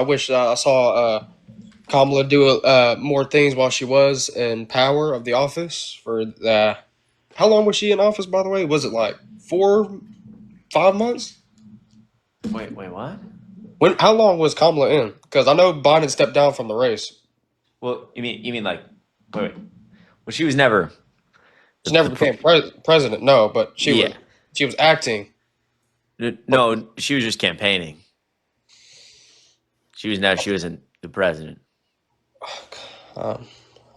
I wish I saw Kamala do more things while she was in power of the office. For the how long was she in office? By the way, was it like 4, 5 months? Wait, what? When? How long was Kamala in? Because I know Biden stepped down from the race. Well, you mean like, wait. Well, she was never She never the became president. No, but yeah. she was acting. But No, she was just campaigning. She wasn't the president. um,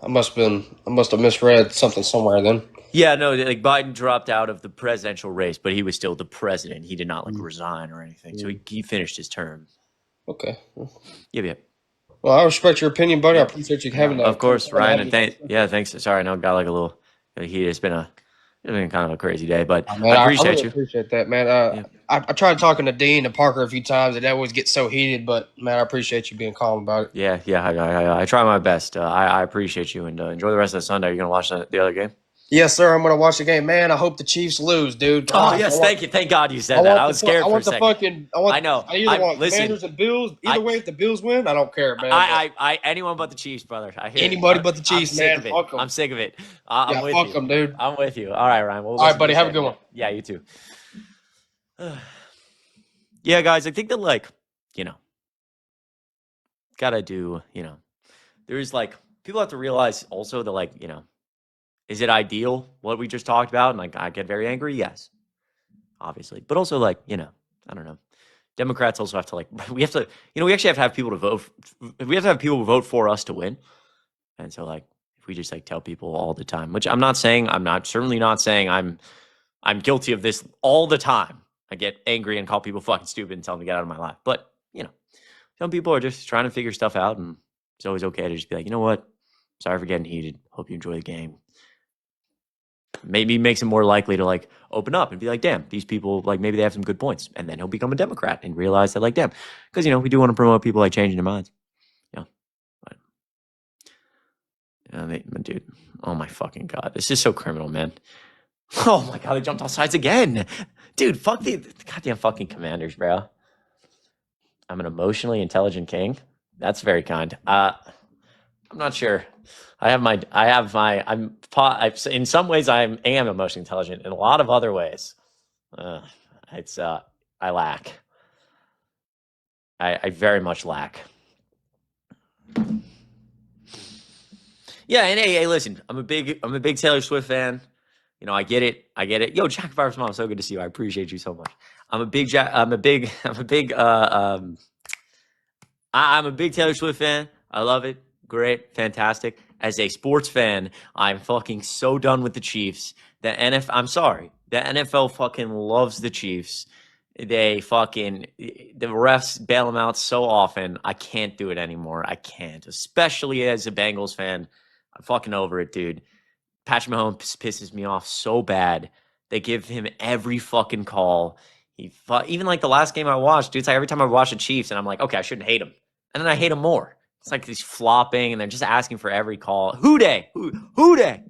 I must have misread something somewhere then. Yeah, no, like Biden dropped out of the presidential race, but he was still the president. He did not like Mm. resign or anything, so Mm. he finished his term. Okay. Yep, yep, Well, I respect your opinion, buddy. I yep. appreciate you Yeah, having of course, Ryan, having and this discussion. yeah, thanks. Sorry, I know it got like a little heated. It's been kind of a crazy day, but Oh, I man, I really appreciate you. appreciate that, man. Yeah. I tried talking to Dean and Parker a few times, and that always gets so heated. But man, I appreciate you being calm about it. Yeah. I try my best. I appreciate you and enjoy the rest of the Sunday. You're gonna watch the other game. Yes, sir. I'm gonna watch the game, man. I hope the Chiefs lose, dude. Oh Gosh, yes, thank you. Thank God you I said that. I want was scared for a second. I know. I either I want listen. Commanders and Bills. Either I way, if the Bills win, I don't care, man. But anyone but the Chiefs, brother. I hear it. anybody but the I'm Chiefs, sick man. of it. Fuck them. I'm sick of it. I'm Yeah, with fuck you. them, dude. I'm with you. All right, Ryan. We'll All right, listen to buddy. you Have a say, good man. one. Yeah, you too. Yeah, guys. I think that like you know gotta do there's like people have to realize also that like is it ideal what we just talked about? And like I get very angry. Yes, obviously, but also like I don't know. Democrats also have to like we have to we actually have to have people to vote. We have to have people vote for us to win. And so like if we just like tell people all the time, which I'm not certainly not saying I'm guilty of this all the time. I get angry and call people fucking stupid and tell them to get out of my life. But some people are just trying to figure stuff out, and it's always okay to just be like, you know what? Sorry for getting heated. Hope you enjoy the game. Maybe makes him more likely to like open up and be like, damn, these people like maybe they have some good points, and then he'll become a Democrat and realize that like, damn, because we do want to promote people like changing their minds. Yeah, but dude, oh my fucking god, this is so criminal, man. Oh my god, they jumped off sides again, dude. Fuck the goddamn fucking Commanders, bro. I'm an emotionally intelligent king. That's very kind. I'm not sure. In some ways I am emotionally intelligent. In a lot of other ways, uh, it's I lack. I very much lack. Yeah, and hey, listen, I'm a big Taylor Swift fan. I get it. Yo, Jack Virus Mom, so good to see you. I appreciate you so much. I'm a big Taylor Swift fan. I love it. Great, fantastic. As a sports fan, I'm fucking so done with the Chiefs. I'm sorry. The NFL fucking loves the Chiefs. The refs bail them out so often. I can't do it anymore. I can't, especially as a Bengals fan. I'm fucking over it, dude. Patrick Mahomes pisses me off so bad. They give him every fucking call. Even like the last game I watched, dude. It's like every time I watch the Chiefs, and I'm like, okay, I shouldn't hate him, and then I hate him more. It's like he's flopping, and they're just asking for every call. Who day? Who day?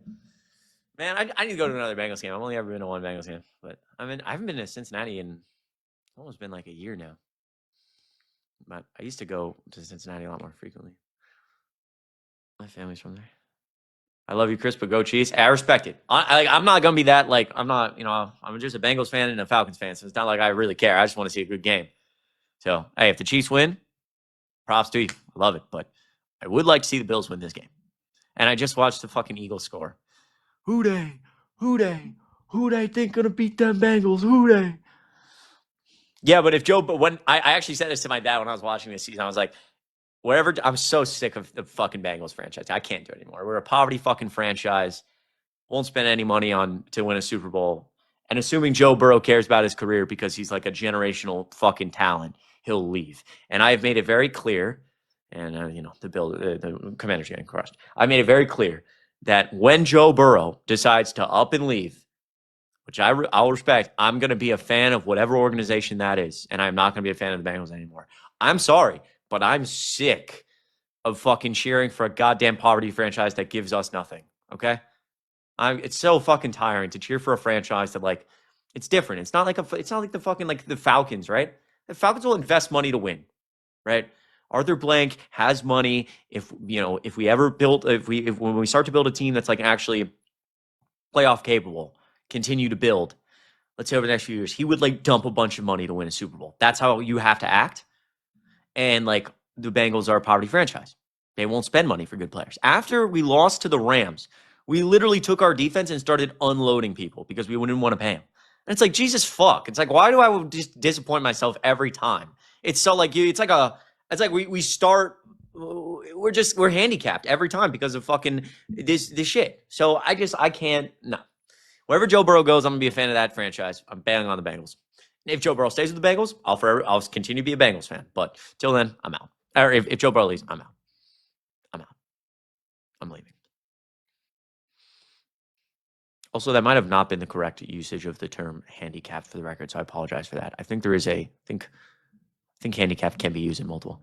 Man, I need to go to another Bengals game. I've only ever been to one Bengals game, but I haven't been to Cincinnati in almost been like a year now. But I used to go to Cincinnati a lot more frequently. My family's from there. I love you, Chris, but go Chiefs. I respect it. I'm not gonna be that like I'm not. I'm just a Bengals fan and a Falcons fan, so it's not like I really care. I just want to see a good game. So hey, if the Chiefs win, props to you. I love it, but I would like to see the Bills win this game. And I just watched the fucking Eagles score. Who they? Who they? Who they think gonna beat them Bengals? Who they? Yeah, but when I actually said this to my dad when I was watching this season, I was like, I'm so sick of the fucking Bengals franchise. I can't do it anymore. We're a poverty fucking franchise. Won't spend any money on to win a Super Bowl. And assuming Joe Burrow cares about his career because he's like a generational fucking talent, he'll leave. And I have made it very clear, and the Commanders getting crushed. I made it very clear that when Joe Burrow decides to up and leave, which I'll respect, I'm going to be a fan of whatever organization that is, and I'm not going to be a fan of the Bengals anymore. I'm sorry, but I'm sick of fucking cheering for a goddamn poverty franchise that gives us nothing. Okay. It's so fucking tiring to cheer for a franchise that like it's different. It's not like the fucking like the Falcons, right? The Falcons will invest money to win, right? Arthur Blank has money. If we ever build, when we start to build a team that's like actually playoff capable, continue to build, let's say over the next few years, he would like dump a bunch of money to win a Super Bowl. That's how you have to act. And like the Bengals are a poverty franchise. They won't spend money for good players. After we lost to the Rams, we literally took our defense and started unloading people because we wouldn't want to pay them. And it's like, Jesus fuck. It's like, why do I just disappoint myself every time? It's so like it's like we start, we're handicapped every time because of fucking this shit. So I can't, no. Wherever Joe Burrow goes, I'm gonna be a fan of that franchise. I'm banging on the Bengals. If Joe Burrow stays with the Bengals, I'll continue to be a Bengals fan. But till then, I'm out. Or if Joe Burrow leaves, I'm out. I'm out. I'm leaving. Also, that might have not been the correct usage of the term handicap for the record, so I apologize for that. I think there is I think handicap can be used in multiple.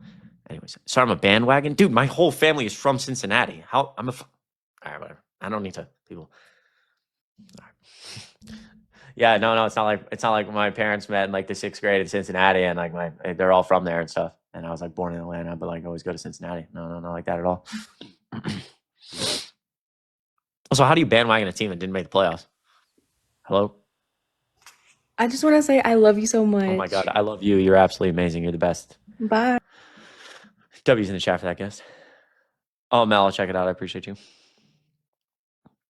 Anyways, sorry, I'm a bandwagon. Dude, my whole family is from Cincinnati. All right, whatever. I don't need to, people. All right. Yeah, no, it's not like my parents met in like the 6th grade in Cincinnati and like they're all from there and stuff. And I was like born in Atlanta, but like always go to Cincinnati. No, not like that at all. Also, how do you bandwagon a team that didn't make the playoffs? Hello? I just want to say I love you so much. Oh my God, I love you. You're absolutely amazing. You're the best. Bye. W's in the chat for that guest. Oh, Mel, I'll check it out. I appreciate you.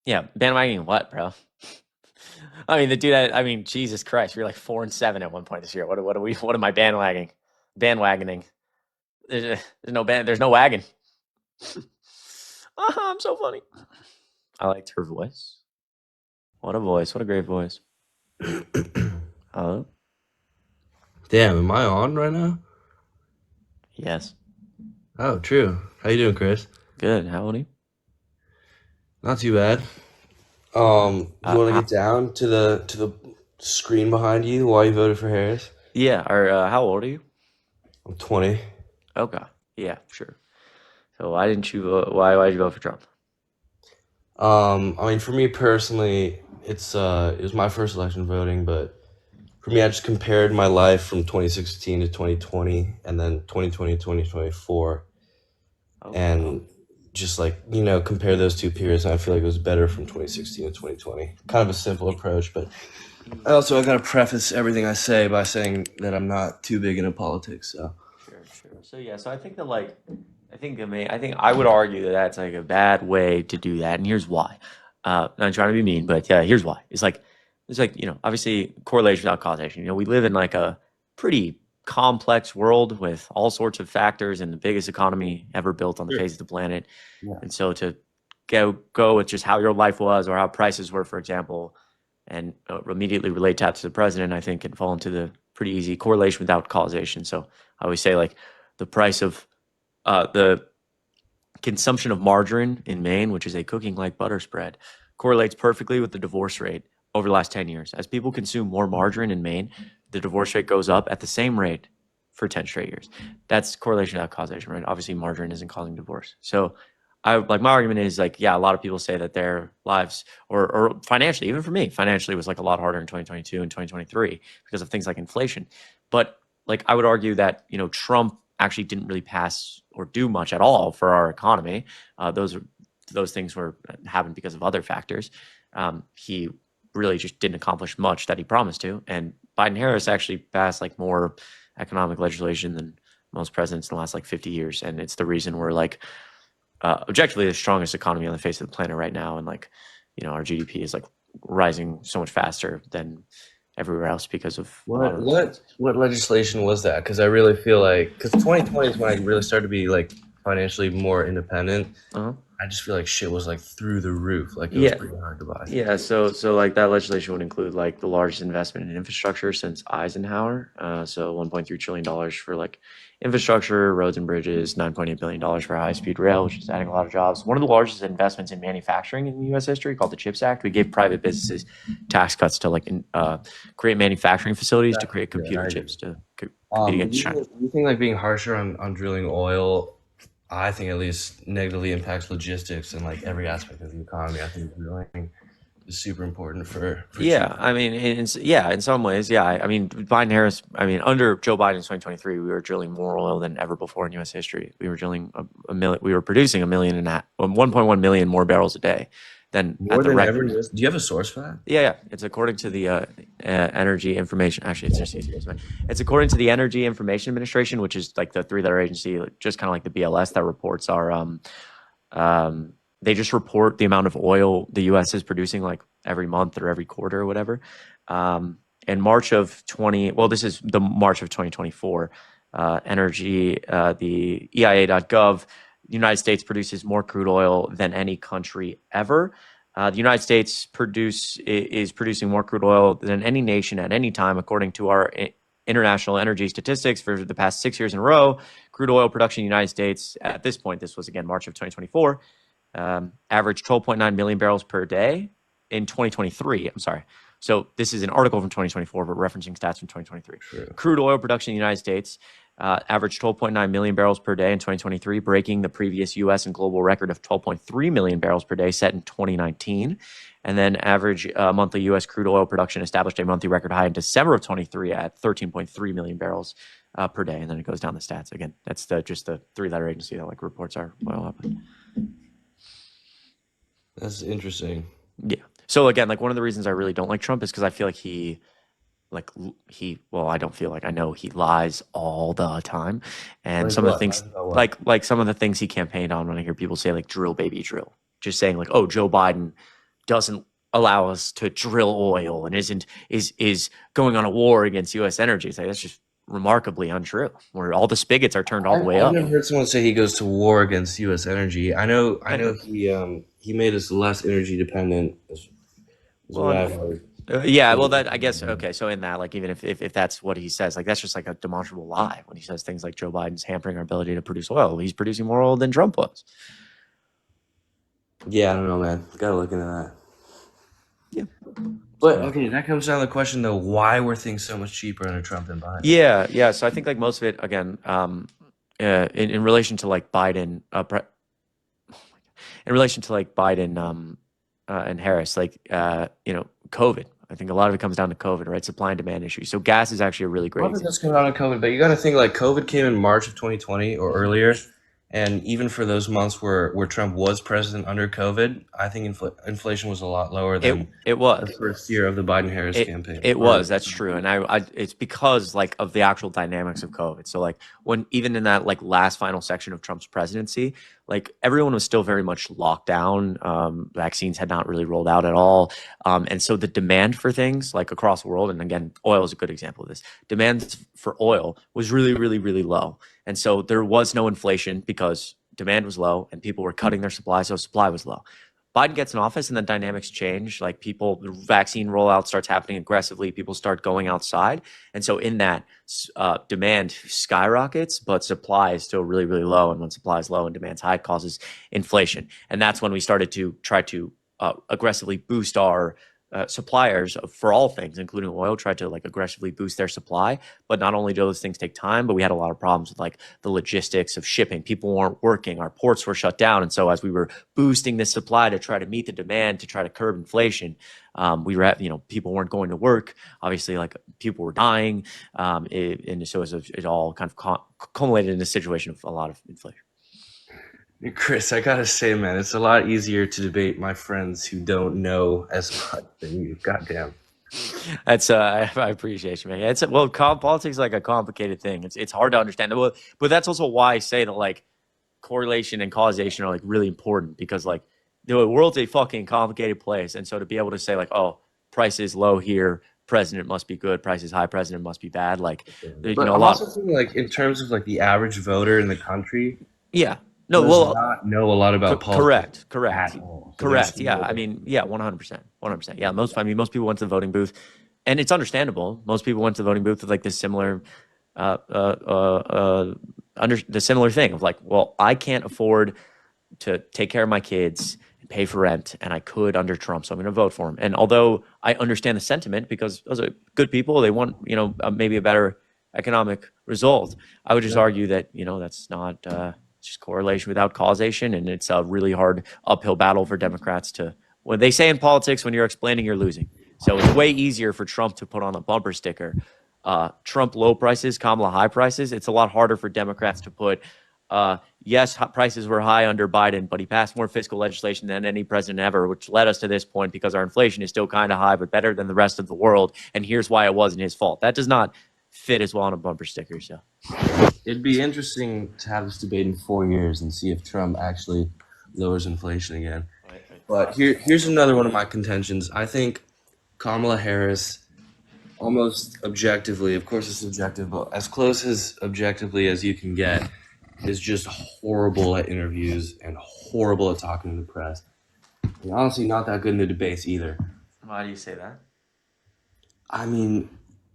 Yeah, bandwagoning what, bro? I mean, the dude. Jesus Christ, we were like 4-7 at one point this year. What am I bandwagoning? There's no wagon. I'm so funny. I liked her voice. What a voice! What a great voice. Hello. Damn, am I on right now? Yes. Oh, true. How you doing, Chris? Good. How old are you? Not too bad. You want to get down to the screen behind you why you voted for Harris? Yeah. Or how old are you? I'm 20. Okay. Yeah. Sure. So why didn't you vote? Why did you vote for Trump? I mean, for me personally, it was my first election voting, but for me, I just compared my life from 2016 to 2020, and then 2020 to 2024, and just like compare those two periods. And I feel like it was better from 2016 to 2020. Kind of a simple approach, but I got to preface everything I say by saying that I'm not too big into politics. So Sure. So yeah. So I think that I think I would argue that that's like a bad way to do that, and here's why. Not trying to be mean, but yeah, here's why. It's like obviously correlation without causation. We live in like a pretty complex world with all sorts of factors and the biggest economy ever built on the face of the planet. Yeah. And so to go with just how your life was or how prices were, for example, and immediately relate that to the president, I think can fall into the pretty easy correlation without causation. So I always say like the price of the consumption of margarine in Maine, which is a cooking like butter spread, correlates perfectly with the divorce rate over the last 10 years. As people consume more margarine in Maine, the divorce rate goes up at the same rate for 10 straight years. That's correlation without causation, right? Obviously, margarine isn't causing divorce. So my argument is like, yeah, a lot of people say that their lives or financially, even for me, financially was like a lot harder in 2022 and 2023 because of things like inflation. But like I would argue that, Trump actually didn't really pass or do much at all for our economy. Those things happened because of other factors. He really just didn't accomplish much that he promised to. And Biden Harris actually passed like more economic legislation than most presidents in the last like 50 years. And it's the reason we're like objectively the strongest economy on the face of the planet right now. And like, our GDP is like rising so much faster than everywhere else because of what legislation was that? Because I really feel like 2020 is when I really started to be like financially more independent. I just feel like shit was like through the roof. Like it was pretty hard to buy. Yeah, so like that legislation would include like the largest investment in infrastructure since Eisenhower. So $1.3 trillion for like infrastructure, roads and bridges, $9.8 billion for high-speed rail, which is adding a lot of jobs. One of the largest investments in manufacturing in U.S. history, called the CHIPS Act. We gave private businesses tax cuts to like create manufacturing facilities to create computer chips to compete against China. Do you think like being harsher on drilling oil, I think at least negatively impacts logistics and like every aspect of the economy? I think drilling is super important for Yeah, cheap. I mean, in some ways, yeah. I mean, Biden Harris. I mean, under Joe Biden in 2023, we were drilling more oil than ever before in U.S. history. We were drilling a million. We were producing 1.1 million more barrels a day than at More the than rec. ever. Do you have a source for that? Yeah, yeah. It's according to the Energy Information. Actually, it's just it's according to the Energy Information Administration, which is like the three-letter agency, just kind of like the BLS that reports our um, they just report the amount of oil the U.S. is producing like every month or every quarter or whatever. In March of 20, well, this is the March of 2024. The EIA.gov, the United States produces more crude oil than any country ever. The United States is producing more crude oil than any nation at any time, according to our international energy statistics for the past 6 years in a row. Crude oil production in the United States at this point, this was again March of 2024, averaged 12.9 million barrels per day in 2023. I'm sorry. So this is an article from 2024, but referencing stats from 2023. True. Crude oil production in the United States averaged 12.9 million barrels per day in 2023, breaking the previous U.S. and global record of 12.3 million barrels per day set in 2019. And then average monthly U.S. crude oil production established a monthly record high in December of 23 at 13.3 million barrels per day. And then it goes down the stats. Again, that's just the three-letter agency that like reports our oil output. That's interesting. Yeah. So again, like one of the reasons I really don't like Trump is because I feel like I don't feel like, I know he lies all the time. And Like some of the what? things, Lies about what? like some of the things he campaigned on, when I hear people say like drill baby drill, just saying like, oh, Joe Biden doesn't allow us to drill oil and is going on a war against U.S. energy. It's like, that's just remarkably untrue, where all the spigots are turned all the way I've up. never heard someone say he goes to war against U.S. energy. I know I know. he made us less energy dependent. Is Well, what I've heard. yeah, well, that I guess, okay. So in that, like, even if that's what he says, like, that's just like a demonstrable lie when he says things like Joe Biden's hampering our ability to produce oil. He's producing more oil than Trump was. Yeah, I don't know, man. Gotta look into that. Yeah. But So, okay, that comes down to the question though: why were things so much cheaper under Trump than Biden? yeah. So I think like most of it, again, in relation to like Biden, in relation to like Biden and Harris, like COVID. I think a lot of it comes down to COVID, right? Supply and demand issues. So gas is actually a really A great lot of example. that's coming out of COVID, but you got to think like COVID came in March of 2020 or earlier, and even for those months where Trump was president under COVID, I think inflation was a lot lower than It was. the first year of the Biden-Harris campaign. It was, that's true. And it's because like of the actual dynamics of COVID. So like when even in that like last final section of Trump's presidency, like everyone was still very much locked down. Vaccines had not really rolled out at all. And so the demand for things like across the world, and again, oil is a good example of this, demand for oil was really, really, really low. And so there was no inflation because demand was low and people were cutting their supply, so supply was low. Biden gets in office and the dynamics change. Like the vaccine rollout starts happening aggressively. People start going outside. And so in that, demand skyrockets, but supply is still really, really low. And when supply is low and demand's high, it causes inflation. And that's when we started to try to aggressively boost our suppliers for all things, including oil, tried to like aggressively boost their supply. But not only do those things take time, but we had a lot of problems with like the logistics of shipping. People weren't working, our ports were shut down. And so as we were boosting the supply to try to meet the demand, to try to curb inflation, people weren't going to work. Obviously, like people were dying. And so it all kind of culminated in a situation of a lot of inflation. Chris, I gotta say, man, it's a lot easier to debate my friends who don't know as much than you. Goddamn. That's I appreciate you, man. Politics is like a complicated thing. It's hard to understand. But that's also why I say that like correlation and causation are like really important, because like the world's a fucking complicated place, and so to be able to say like, oh, price is low here, president must be good, price is high, president must be bad, like But I'm also thinking like in terms of like the average voter in the country. Yeah. No, does not know a lot about politics. Correct. At all. So Correct. Yeah. I mean, yeah, 100%. 100%. Yeah. Most people went to the voting booth, and it's understandable. Most people went to the voting booth with like this similar, under the similar thing of like, well, I can't afford to take care of my kids and pay for rent, and I could under Trump, so I'm going to vote for him. And although I understand the sentiment, because those are good people, they want, maybe a better economic result, I would just argue that, that's not, just correlation without causation, and it's a really hard uphill battle for Democrats to When they say in politics, when you're explaining, you're losing. So it's way easier for Trump to put on a bumper sticker, Trump low prices, Kamala high prices. It's a lot harder for Democrats to put, yes, prices were high under Biden, but he passed more fiscal legislation than any president ever, which led us to this point because our inflation is still kind of high, but better than the rest of the world. And here's why it wasn't his fault. That does not fit as well on a bumper sticker. So It'd be interesting to have this debate in 4 years and see if Trump actually lowers inflation again. But here's another one of my contentions. I think Kamala Harris, almost objectively, of course it's subjective, but as close as objectively as you can get, is just horrible at interviews and horrible at talking to the press. And honestly, not that good in the debates either. why do you say that? I mean,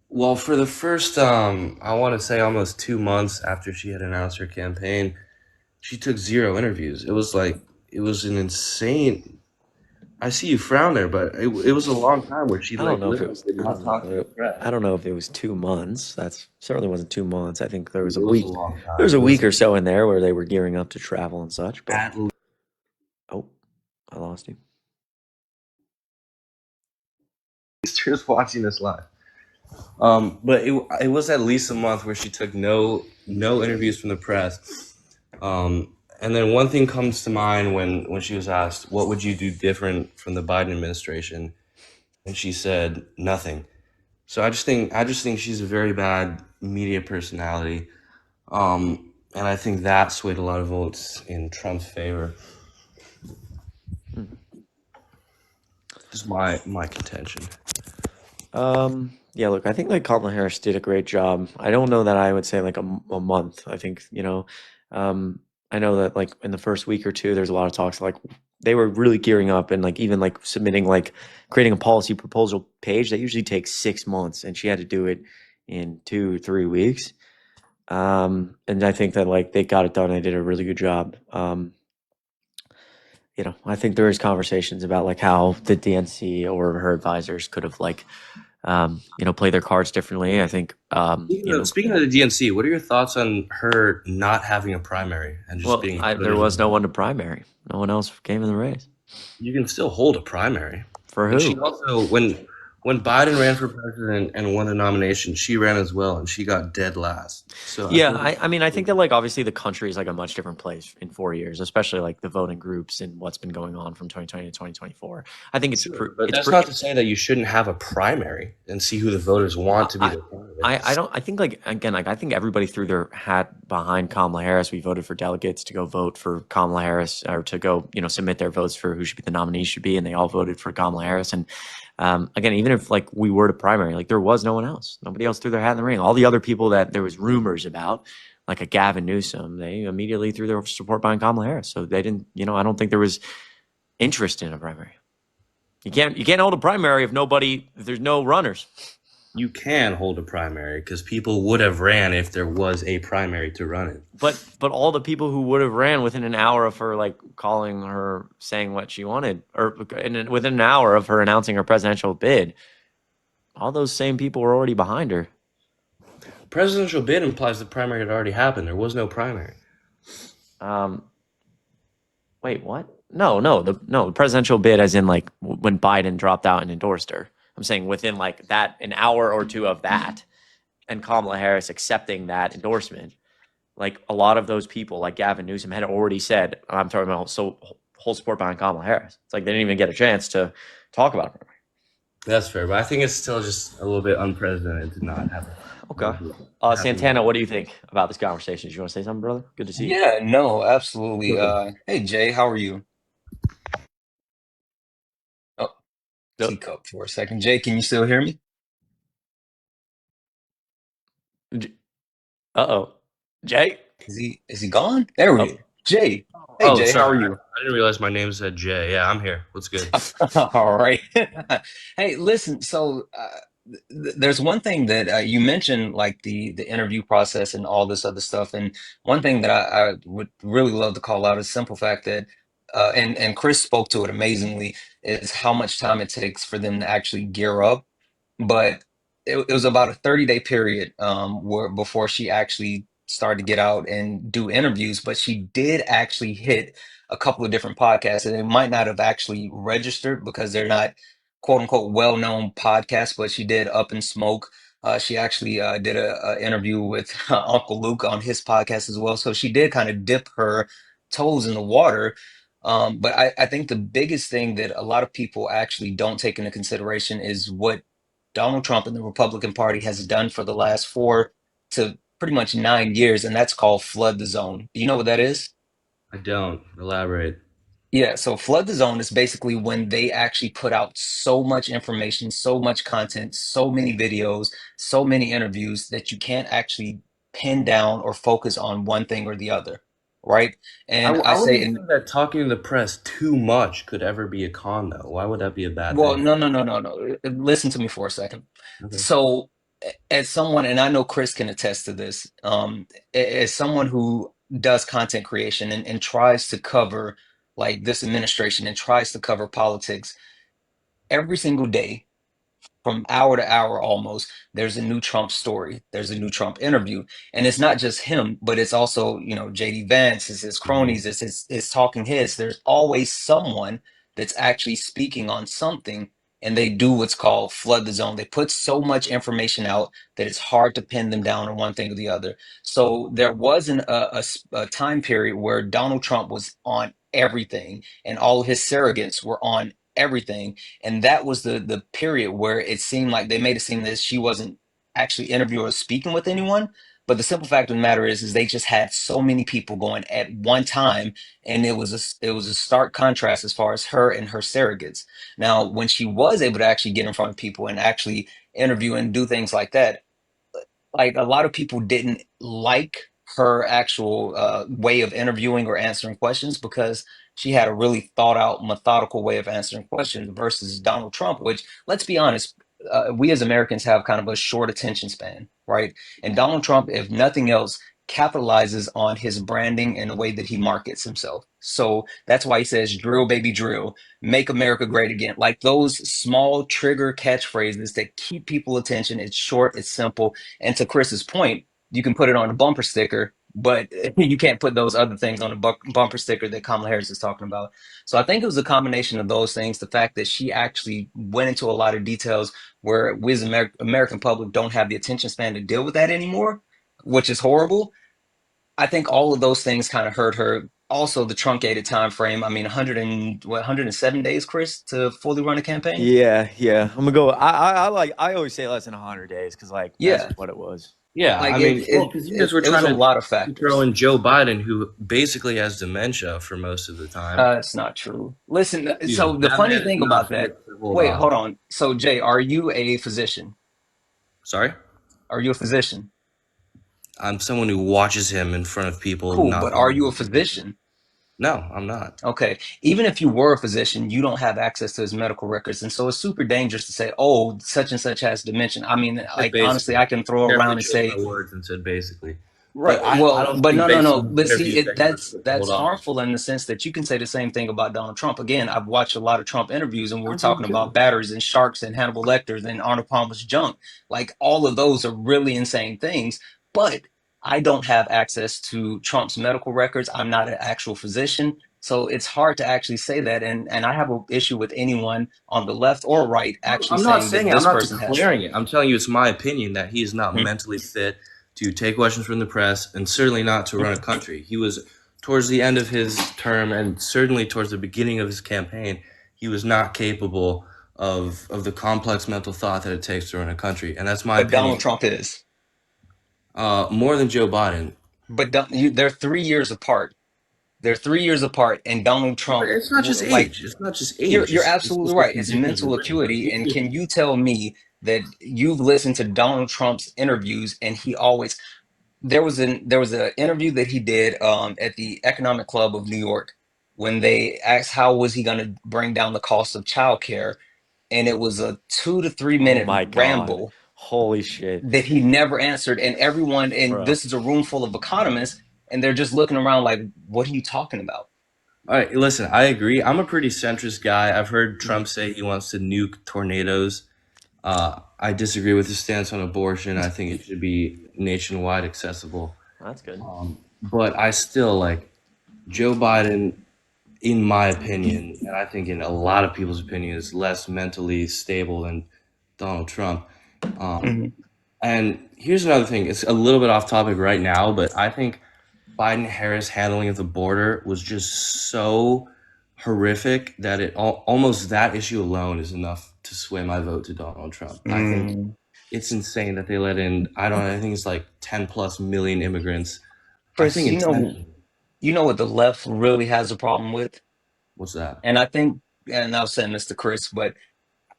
well, for the first, I want to say almost 2 months after she had announced her campaign, she took 0 interviews. It was an insane. I see you frown there, but it was a long time where she I don't know if it was. did not talk to the press. I don't know if it was 2 months. That's certainly wasn't 2 months. I think there was a It was week. a long time. There was a It was week or so in there where they were gearing up to travel and such. But at least. oh, I lost you. Just watching this live. But it was at least a month where she took no interviews from the press. And then one thing comes to mind when she was asked, what would you do different from the Biden administration? And she said, nothing. So I just think she's a very bad media personality. And I think that swayed a lot of votes in Trump's favor. Just my contention. Yeah, look, I think like Kamala Harris did a great job. I don't know that I would say like a month. I think, I know that like in the first week or two, there's a lot of talks like they were really gearing up and like even like submitting like creating a policy proposal page that usually takes 6 months, and she had to do it in 2 or 3 weeks. And I think that like they got it done. They did a really good job. I think there is conversations about like how the DNC or her advisors could have like play their cards differently. I think Speaking of the DNC, what are your thoughts on her not having a primary and just being? There was no one to primary. No one else came in the race. You can still hold a primary. For And she who? also, when Biden ran for president and won the nomination, she ran as well, and she got dead last. So Yeah, I think that like obviously the country is like a much different place in 4 years, especially like the voting groups and what's been going on from 2020 to 2024. I think it's but that's not to say that you shouldn't have a primary and see who the voters want to be the candidate. I think like again like I think everybody threw their hat behind Kamala Harris. We voted for delegates to go vote for Kamala Harris or to go submit their votes for who should be the nominee should be, and they all voted for Kamala Harris. And again, even if like we were to primary, like there was no one else. Nobody else threw their hat in the ring. All the other people that there was rumors about, like a Gavin Newsom, they immediately threw their support behind Kamala Harris. So they didn't, I don't think there was interest in a primary. You can't hold a primary if there's no runners. You can hold a primary because people would have ran if there was a primary to run it. But all the people who would have ran within an hour of her like calling her saying what she wanted, or within an hour of her announcing her presidential bid, all those same people were already behind her. Presidential bid implies the primary had already happened. There was no primary. Wait, what? No, the presidential bid, as in like when Biden dropped out and endorsed her. I'm saying within like that, an hour or two of that, and Kamala Harris accepting that endorsement, like a lot of those people, like Gavin Newsom, had already said, I'm talking about whole support behind Kamala Harris. It's like they didn't even get a chance to talk about her. That's fair, but I think it's still just a little bit unprecedented to not have it. Okay. Santana, what do you think about this conversation? Do you want to say something, brother? Good to see you. Yeah, no, absolutely. Hey Jay, how are you? Oh, Yep. teacup for a second. Jay, can you still hear me? Uh-oh. Jay? Is he gone? There we Oh. go. Jay. Hey Jay, how are you? I didn't realize my name said Jay. Yeah, I'm here. What's good? All right. Hey, listen, so there's one thing that you mentioned, like the interview process and all this other stuff, and one thing that I would really love to call out is the simple fact that and Chris spoke to it amazingly, is how much time it takes for them to actually gear up. But it was about a 30-day period where before she actually started to get out and do interviews, but she did actually hit a couple of different podcasts, and it might not have actually registered because they're not quote unquote well-known podcasts, but she did Up in Smoke. She actually did a interview with Uncle Luke on his podcast as well. So she did kind of dip her toes in the water. But I think the biggest thing that a lot of people actually don't take into consideration is what Donald Trump and the Republican Party has done for the last 4 to pretty much 9 years, and that's called flood the zone. Do you know what that is? I don't. Elaborate. Yeah, so flood the zone is basically when they actually put out so much information, so much content, so many videos, so many interviews that you can't actually pin down or focus on one thing or the other, right? And I I say, wouldn't say that talking to the press too much could ever be a con, though. Why would that be a bad well, thing? no, no, no, no, no. Listen to me for a second. Okay. So, as someone, and I know Chris can attest to this, as someone who does content creation and tries to cover like this administration and tries to cover politics every single day, from hour to hour almost, there's a new Trump story, there's a new Trump interview. And it's not just him, but it's also, JD Vance, it's his Mhm. cronies, it's his talking heads. There's always someone that's actually speaking on something, and they do what's called flood the zone. They put so much information out that it's hard to pin them down on one thing or the other. So there wasn't a time period where Donald Trump was on everything and all of his surrogates were on everything, and that was the period where it seemed like they made it seem that she wasn't actually interviewing or speaking with anyone. But the simple fact of the matter is they just had so many people going at one time, and it was a stark contrast as far as her and her surrogates. Now, when she was able to actually get in front of people and actually interview and do things like that, like a lot of people didn't like her actual way of interviewing or answering questions because she had a really thought out, methodical way of answering questions versus Donald Trump, which, let's be honest, we as Americans have kind of a short attention span, right? And Donald Trump, if nothing else, capitalizes on his branding and the way that he markets himself. So that's why he says, drill, baby, drill, make America great again. Like those small trigger catchphrases that keep people attention. It's short, it's simple, and to Chris's point, you can put it on a bumper sticker, but you can't put those other things on a bumper sticker that Kamala Harris is talking about. So I think it was a combination of those things. The fact that she actually went into a lot of details where we as American public don't have the attention span to deal with that anymore, which is horrible. I think all of those things kind of hurt her. Also, the truncated time frame. I mean, 107 days, Chris, to fully run a campaign. Yeah, yeah. I'm gonna go. I always say less than 100 days because like that's Yeah, just what it was. Yeah, like I it, mean, well, it, because you guys it, were it was trying a lot of to throw factors. in Joe Biden, who basically has dementia for most of the time. It's not true. Listen, so Dude, the that funny man is thing not about that, fit to hold wait, hold office. on. So, Jay, are you a physician? Sorry? Are you a physician? I'm someone who watches him in front of people, Cool, not but are someone you a who's a physician. physician? No, I'm not. Okay. Even if you were a physician, you don't have access to his medical records. And so it's super dangerous to say, oh, such and such has dementia. I mean, I said like, honestly, basically. I can throw Carefully around and chose say, my words and said basically. right. But I Well, don't but think no, no, based no. on But see, interviews that he was fit to that's hold office. harmful in the sense that you can say the same thing about Donald Trump. Again, I've watched a lot of Trump interviews, and we're I do talking about too. batters and sharks and Hannibal Lecters and Arnold Palmer's junk. Like all of those are really insane things. But I don't have access to Trump's medical records. I'm not an actual physician. So it's hard to actually say that. And I have an issue with anyone on the left or right actually I'm not saying saying that it. I'm this not person has. declaring it. I'm telling you it's my opinion that he is not Mhm. mentally fit to take questions from the press and certainly not to run a country. He was towards the end of his term and certainly towards the beginning of his campaign, he was not capable of the complex mental thought that it takes to run a country. And that's my But Donald opinion. Trump is. More than Joe Biden. But they're 3 years apart. They're 3 years apart, and Donald But Trump, it's not just like age. It's not just you're age. you're It's absolutely just the right. It's condition of the mental brain. Like acuity. And can you tell me that you've listened to Donald Trump's interviews, and he always there was an interview that he did at the Economic Club of New York when they asked how was he going to bring down the cost of childcare, and it was a 2 to 3 Oh minute my god! ramble Holy shit, that he never answered, and everyone, and bro. this is a room full of economists, and they're just looking around like, what are you talking about? All right, listen, I agree. I'm a pretty centrist guy. I've heard Mhm. Trump say he wants to nuke tornadoes. I disagree with his stance on abortion. I think it should be nationwide accessible. That's good. But I still like Joe Biden, in my opinion, and I think in a lot of people's opinion, is less mentally stable than Donald Trump. Hmm. And here's another thing. It's a little bit off topic right now, but I think Biden Harris handling of the border was just so horrific that almost that issue alone is enough to sway my vote to Donald Trump. I think Mm. it's insane that they let in, I think it's like 10 plus million immigrants. I Chris, think intentionally. you know what the left really has a problem with, What's that? and I think, and I've said this to Chris, but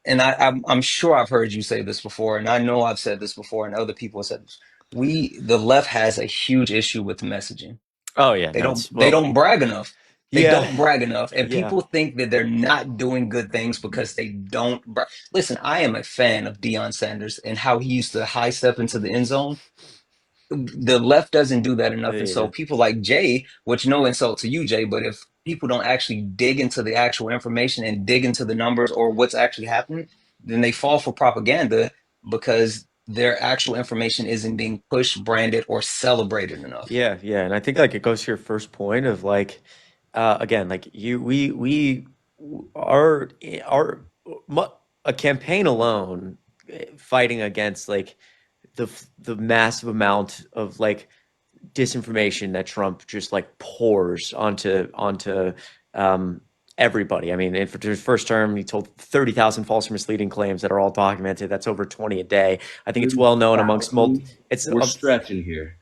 and I'm sure I've heard you say this before, and I know I've said this before, and other people have said this. The left has a huge issue with messaging. Oh yeah, no, it's They well, don't brag enough. They yeah, don't brag enough, and yeah, people think that they're not doing good things because they don't listen. I am a fan of Deion Sanders and how he used to high step into the end zone. The left doesn't do that enough, and so yeah, people like Jay, which no insult to you, Jay, but if people don't actually dig into the actual information and dig into the numbers or what's actually happening, then they fall for propaganda because their actual information isn't being pushed, branded, or celebrated enough. yeah, yeah. And I think like it goes to your first point of like, again, like we are a campaign alone fighting against like the massive amount of like disinformation that Trump just like pours onto um, everybody. I mean, for his first term, he told 30,000 false or misleading claims that are all documented. That's over 20 a day. I think it's well known amongst multi. 30,000? It's We're stretching here.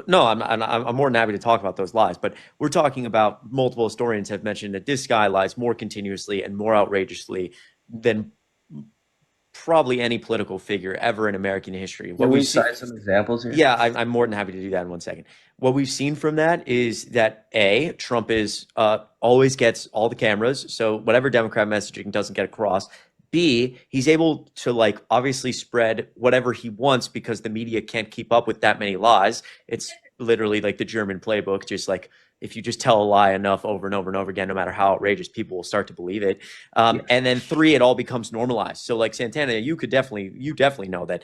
no, I'm more than happy to talk about those lies, but we're talking about multiple historians have mentioned that this guy lies more continuously and more outrageously than probably any political figure ever in American history. What Can we we see, cite some examples here? yeah, I'm more than happy to do that in 1 second. What we've seen from that is that A, Trump is always gets all the cameras, so whatever Democrat messaging doesn't get across. B, he's able to like obviously spread whatever he wants because the media can't keep up with that many lies. It's literally like the German playbook, just like if you just tell a lie enough over and over and over again, no matter how outrageous, people will start to believe it. And then three, it all becomes normalized. So like Santana, you definitely know that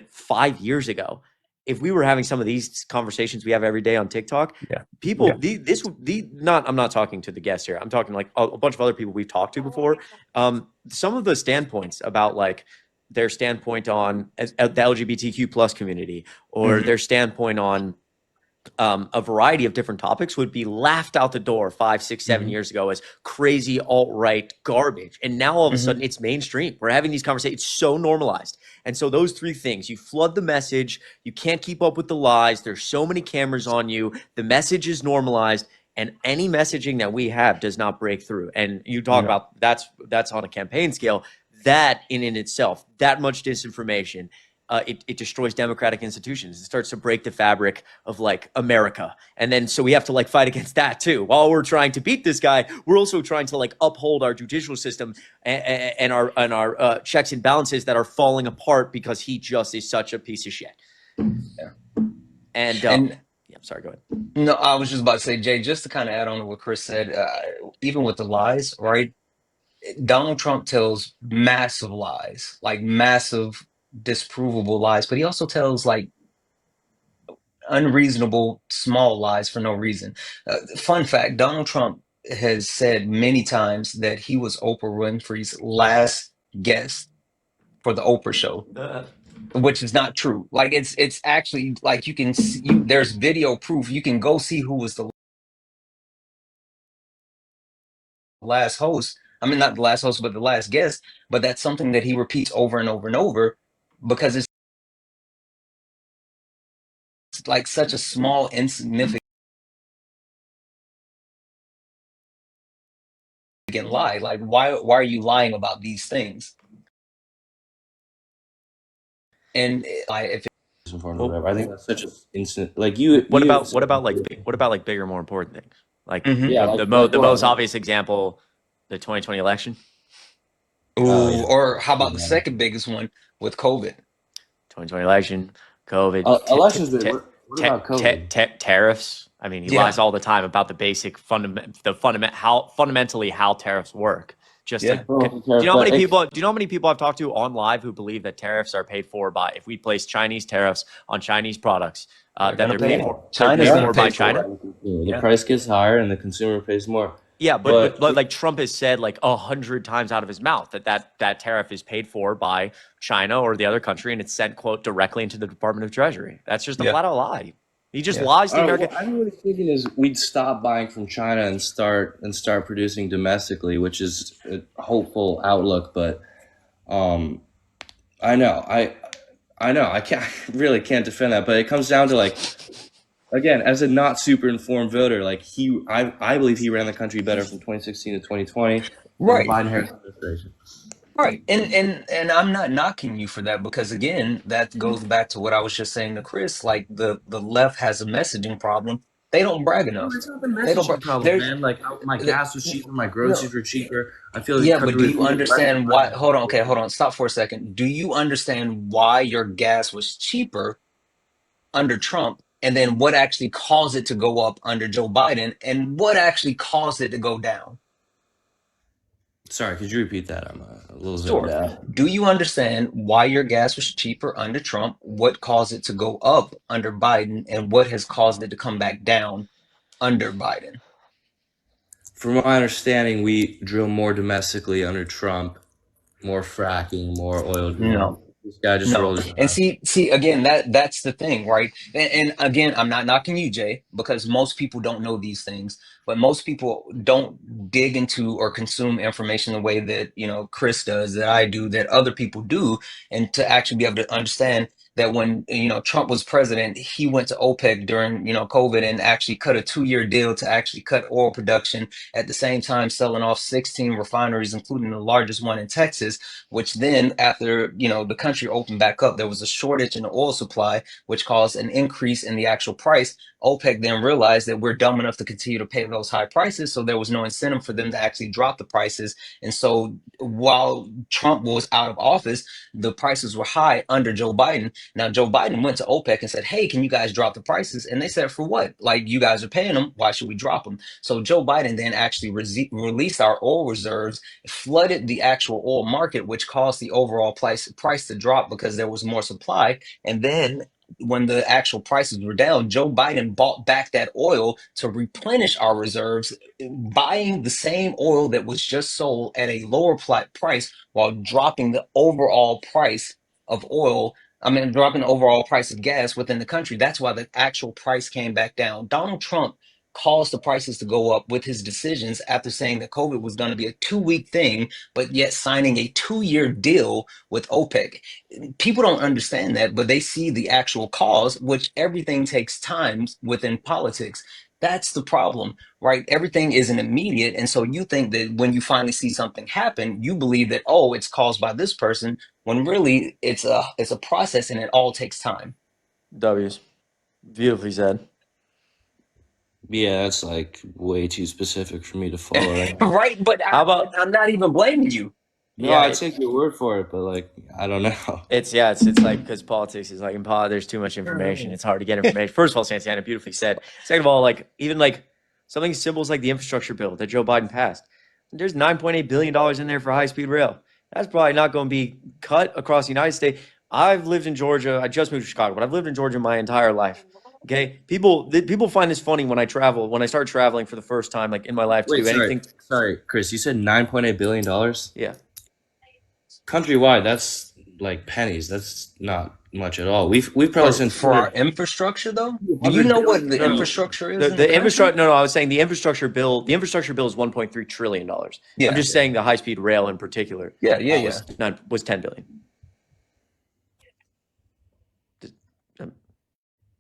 5 years ago, if we were having some of these conversations we have every day on TikTok, Yeah. people, I'm not talking to the guests here. I'm talking like a bunch of other people we've talked to before. Some of the standpoints about like their standpoint on the LGBTQ plus community or Mhm. their standpoint on a variety of different topics would be laughed out the door 5, 6, 7 years ago as crazy alt-right garbage. And now all of a Mhm. sudden it's mainstream. We're having these conversations. It's so normalized. And so those three things, you flood the message, you can't keep up with the lies, there's so many cameras on you, the message is normalized, and any messaging that we have does not break through. And you talk No. about that's on a campaign scale. That in itself, that much disinformation, it destroys democratic institutions. It starts to break the fabric of like America. And then so we have to like fight against that too. While we're trying to beat this guy, we're also trying to like uphold our judicial system and our checks and balances that are falling apart because he just is such a piece of shit. Yeah. And And yeah, I'm sorry, go ahead. no, I was just about to say, Jay, just to kind of add on to what Chris said, even with the lies, right? Donald Trump tells massive lies, like massive, disprovable lies, but he also tells like unreasonable small lies for no reason. Fun fact, Donald Trump has said many times that he was Oprah Winfrey's last guest for the Oprah show, which is not true. Like it's actually like you can see there's video proof. You can go see who was the last host. I mean, not the last host, but the last guest. But that's something that he repeats over and over and over because it's like such a small, insignificant lie. Like, why are you lying about these things? And if Well, I think that's such an instant. Like you said, what about like bigger, more important things? Like Mhm. yeah, like the what? most obvious example, the 2020 election. Oh Ooh, yeah. or how about the second biggest one with COVID? 2020 election, COVID, Elections big. What about COVID? tariffs. I mean, he lies Yeah. all the time about the basic fundamental how fundamentally how tariffs work. just Yeah. to. Do you know how many people? Do you know how many people I've talked to on live who believe that tariffs are paid for by if we place Chinese tariffs on Chinese products that they're pay paid more. for? They're China's paid gonna for by pay for China. it. The Yeah. price gets higher and the consumer pays more. Yeah, but like Trump has said like 100 times out of his mouth that tariff is paid for by China or the other country, and it's sent quote directly into the Department of Treasury. That's just a Yeah. flat out lie. He just Yeah. lies to the American. What I'm really thinking is we'd stop buying from China and start producing domestically, which is a hopeful outlook. But I know I can't I really can't defend that. But it comes down to like, again, as a not super informed voter, like I believe he ran the country better from 2016 to 2020 than the Right. Biden-Harris administration. Right. And I'm not knocking you for that because again, that goes back to what I was just saying to Chris. Like the left has a messaging problem. They don't brag No, enough. it's not the They don't messaging brag. problem, There's man. Like my the, gas was cheaper, my no. groceries were cheaper. I feel like the Yeah, but country do was you eating less. understand why? Hold on. Okay, hold on. Stop for a second. Do you understand why your gas was cheaper under Trump? And then what actually caused it to go up under Joe Biden? And what actually caused it to go down? Sorry, could you repeat that? I'm a little zoned Sure. out. Do you understand why your gas was cheaper under Trump? What caused it to go up under Biden? And what has caused it to come back down under Biden? From my understanding, we drill more domestically under Trump, more fracking, more oil drilling. No. This guy just No, rolled his and eyes. see again that's the thing, right? And again, I'm not knocking you, Jay, because most people don't know these things, but most people don't dig into or consume information the way that Chris does, that I do, that other people do, and to actually be able to understand that when Trump was president, he went to OPEC during COVID and actually cut a 2-year deal to actually cut oil production at the same time selling off 16 refineries, including the largest one in Texas, which then after the country opened back up, there was a shortage in the oil supply, which caused an increase in the actual price. OPEC then realized that we're dumb enough to continue to pay those high prices, so there was no incentive for them to actually drop the prices. And so while Trump was out of office, the prices were high under Joe Biden. Now Joe Biden went to OPEC and said, hey, can you guys drop the prices? And they said, for what? Like, you guys are paying them, why should we drop them? So Joe Biden then actually released our oil reserves, flooded the actual oil market, which caused the overall price to drop because there was more supply. And then when the actual prices were down, Joe Biden bought back that oil to replenish our reserves, buying the same oil that was just sold at a lower price while dropping the overall price of oil. I mean, dropping the overall price of gas within the country. That's why the actual price came back down. Donald Trump caused the prices to go up with his decisions after saying that COVID was going to be a 2-week thing, but yet signing a 2-year deal with OPEC. People don't understand that, but they see the actual cause, which everything takes time within politics. That's the problem, right? Everything isn't immediate. And so you think that when you finally see something happen, you believe that, oh, it's caused by this person, when really it's a process and it all takes time. W's. Beautifully said. Yeah, that's like way too specific for me to follow right now. Right? But How about I'm not even blaming you. No, yeah? I take your word for it, but like I don't know. It's like because politics is like in there's too much information. It's hard to get information. First of all, Santana beautifully said. Second of all, like even like something simple as like the infrastructure bill that Joe Biden passed. There's $9.8 billion in there for high speed rail. That's probably not going to be cut across the United States. I've lived in Georgia. I just moved to Chicago, but I've lived in Georgia my entire life. Okay, people find this funny when I travel. When I start traveling for the first time, like in my life, to Wait, do anything. sorry, Chris. You said $9.8 billion Yeah. countrywide. That's like pennies. That's not much at all. We've probably sent For our infrastructure, though, do you 200 know what the No, no. infrastructure is in the The country? infrastructure. No, I was saying the infrastructure bill. The infrastructure bill is $1.3 trillion. Yeah, I'm just saying the high speed rail in particular. yeah. Was 10 billion.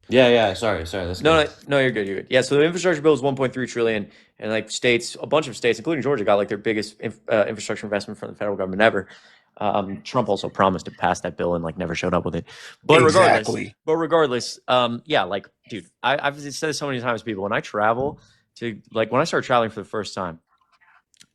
Yeah. Sorry. That's No, good. no, you're good. You're good. Yeah, so the infrastructure bill is 1.3 trillion, and like states, a bunch of states, including Georgia, got like their biggest infrastructure investment from the federal government ever. Trump also promised to pass that bill and like never showed up with it. But Exactly. regardless, yeah, like, dude, I've said this so many times to people. When I travel to like when I started traveling for the first time,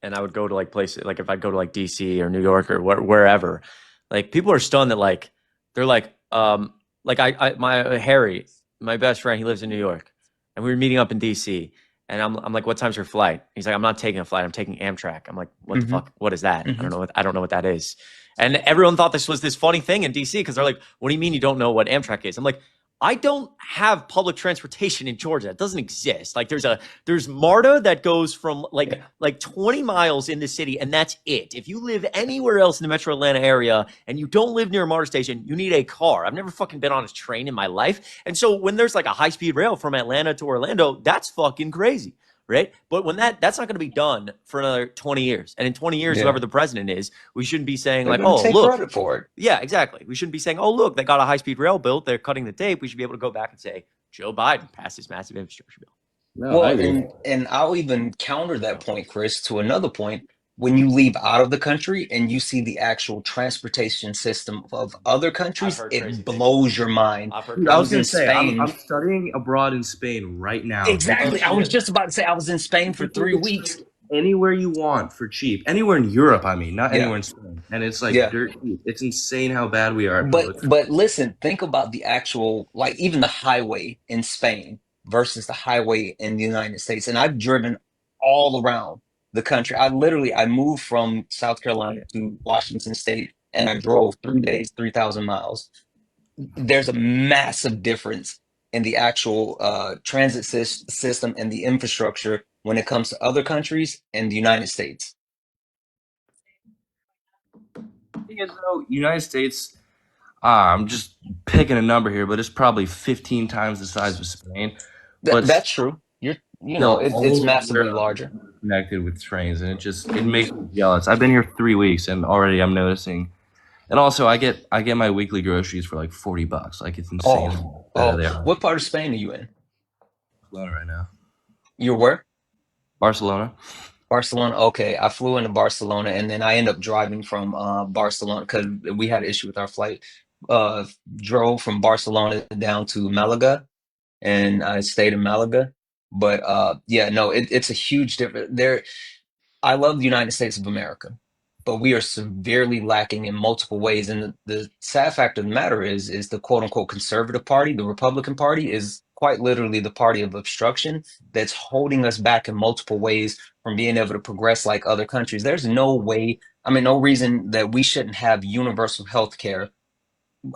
and I would go to like places like if I'd go to like DC or New York or wherever, like people are stunned that like they're like my Harry, my best friend, he lives in New York, and we were meeting up in DC, And I'm like, what time's your flight? He's like, I'm not taking a flight. I'm taking Amtrak. I'm like, what the Hmm. fuck? What is that? Hmm. I don't know what that is. And everyone thought this was this funny thing in DC because they're like, what do you mean you don't know what Amtrak is? I'm like, I don't have public transportation in Georgia. It doesn't exist. Like there's MARTA that goes from like 20 miles in the city, and that's it. If you live anywhere else in the metro Atlanta area and you don't live near a MARTA station, you need a car. I've never fucking been on a train in my life. And so when there's like a high-speed rail from Atlanta to Orlando, that's fucking crazy. Right. But when that's not going to be done for another 20 years. And in 20 years, Yeah, whoever the president is, we shouldn't be saying they're like, going to oh, take look, credit for it. yeah, exactly. We shouldn't be saying, oh, look, they got a high speed rail built. They're cutting the tape. We should be able to go back and say, Joe Biden passed this massive infrastructure bill. No, I Well, agree. and I'll even counter that point, Chris, to another point. When you leave out of the country and you see the actual transportation system of other I've countries, heard crazy it things. blows your mind. I've heard Dude, I I crazy was was in gonna things. say I'm Spain. studying abroad in Spain right now. You Exactly. can I was shit. just about to say I was in Spain for you can 3 weeks. get anywhere you want for cheap. Anywhere in Europe, I mean, not Yeah, anywhere in Spain. And it's like yeah. dirt cheap. It's insane how bad we are at But public. but listen, think about the actual, like, even the highway in Spain versus the highway in the United States. And I've driven all around the country. I moved from South Carolina to Washington State and I drove 3 days, 3,000 miles. There's a massive difference in the actual transit system and the infrastructure when it comes to other countries and the United States. Thing is, though, United States, I'm just picking a number here, but it's probably 15 times the size of Spain. But That's true. still, It's all of massively Europe larger. is connected with trains, and it makes me jealous. I've been here 3 weeks, and already I'm noticing. And also, I get my weekly groceries for like $40. Like it's insane Oh, how better oh, they are. what part of Spain are you in? Barcelona right now. You're where? Barcelona. Barcelona. Okay, I flew into Barcelona and then I ended up driving from Barcelona because we had an issue with our flight. Drove from Barcelona down to Malaga and I stayed in Malaga. But yeah, no, it's a huge difference. I love the United States of America, but we are severely lacking in multiple ways. And the sad fact of the matter is the quote unquote conservative party, the Republican Party, is quite literally the party of obstruction that's holding us back in multiple ways from being able to progress like other countries. There's no way, I mean, no reason that we shouldn't have universal health care.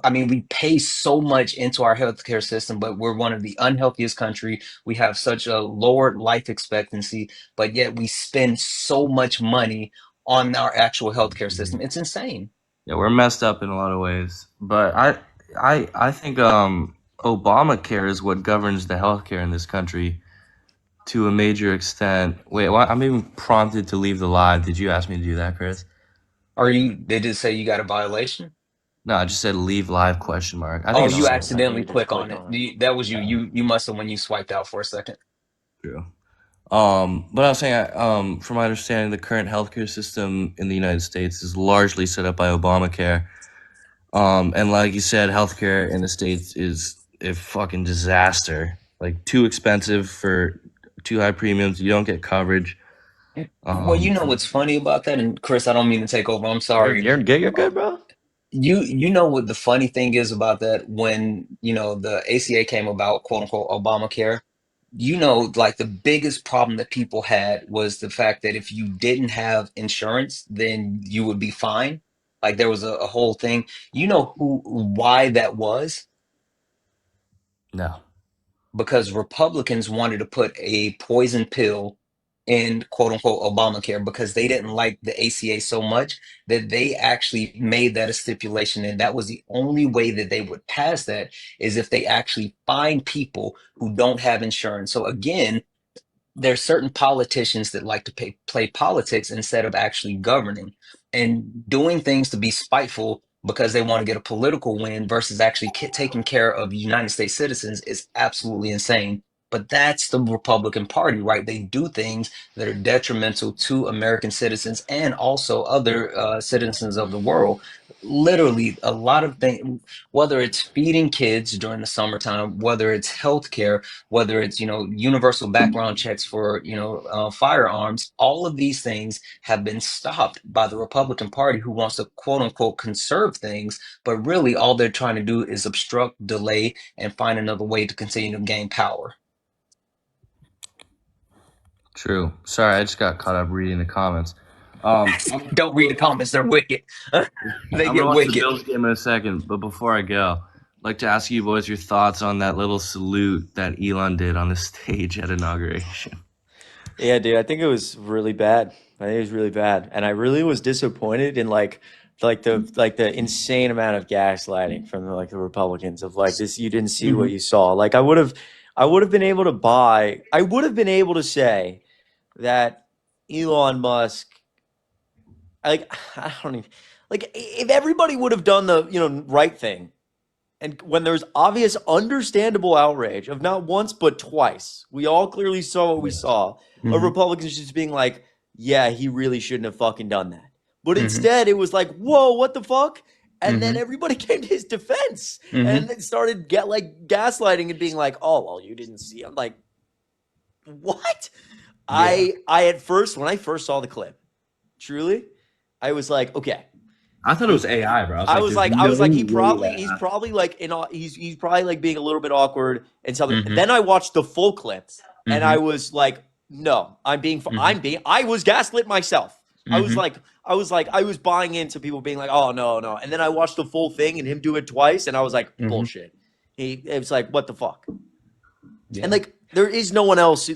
I mean, we pay so much into our healthcare system, but we're one of the unhealthiest country. We have such a lower life expectancy, but yet we spend so much money on our actual healthcare system. It's insane. Yeah, we're messed up in a lot of ways. But I think Obamacare is what governs the healthcare in this country to a major extent. Wait, I'm even prompted to leave the live. Did you ask me to do that, Chris? They did say you got a violation? No, I just said leave live question mark. I think Oh, it's you No, I think accidentally you just click on clicked it. on it. That was you. You must have when you swiped out for a second. true. But I was saying, from my understanding, the current healthcare system in the United States is largely set up by Obamacare. And like you said, healthcare in the States is a fucking disaster. Like too expensive for too high premiums. You don't get coverage. Well, you Um, know what's funny about that? And Chris, I don't mean to take over. I'm sorry. You're good, bro. You know what the funny thing is about that when the ACA came about, quote unquote Obamacare, like the biggest problem that people had was the fact that if you didn't have insurance, then you would be fine. Like there was a whole thing. You know why that was? no. Because Republicans wanted to put a poison pill in quote unquote Obamacare because they didn't like the ACA so much that they actually made that a stipulation. And that was the only way that they would pass that is if they actually find people who don't have insurance. So again, there's certain politicians that like to play politics instead of actually governing and doing things to be spiteful because they want to get a political win versus actually taking care of United States citizens is absolutely insane. But that's the Republican Party, right? They do things that are detrimental to American citizens and also other citizens of the world. Literally, a lot of things, whether it's feeding kids during the summertime, whether it's healthcare, whether it's universal background checks for firearms, all of these things have been stopped by the Republican Party, who wants to quote unquote conserve things, but really all they're trying to do is obstruct, delay, and find another way to continue to gain power. True. Sorry, I just got caught up reading the comments. Don't read the comments; they're wicked. They I'm gonna get watch the wicked. Bills game in a second, but before I go, I'd like to ask you boys your thoughts on that little salute that Elon did on the stage at inauguration. Yeah, dude, I think it was really bad. I think it was really bad, and I really was disappointed in the insane amount of gaslighting from the Republicans of like this. You didn't see what Mhm. you saw. Like I would have been able to buy. I would have been able to say that Elon Musk. Like I don't even like if everybody would have done the right thing. And when there's obvious, understandable outrage of not once but twice, we all clearly saw what we saw. Of Mhm. Republicans just being like, "Yeah, he really shouldn't have fucking done that." But Mhm. instead, it was like, "Whoa, what the fuck?" And then Mhm. everybody came to his defense and Mhm. then started gaslighting and being like, "Oh, well, you didn't see." I'm like, "What?" Yeah. I at first when I first saw the clip, truly, I was like, "Okay." I thought it was AI, bro. I was like, that he's happened. probably like he's probably like being a little bit awkward and something. Mhm. Then I watched the full clip and I Mhm. was like, no, Mhm. I was gaslit myself. Mhm. I was buying into people being like, oh no, no. And then I watched the full thing and him do it twice and I was like, Mhm. bullshit. It was like, what the fuck? And Yeah. like, there is no one else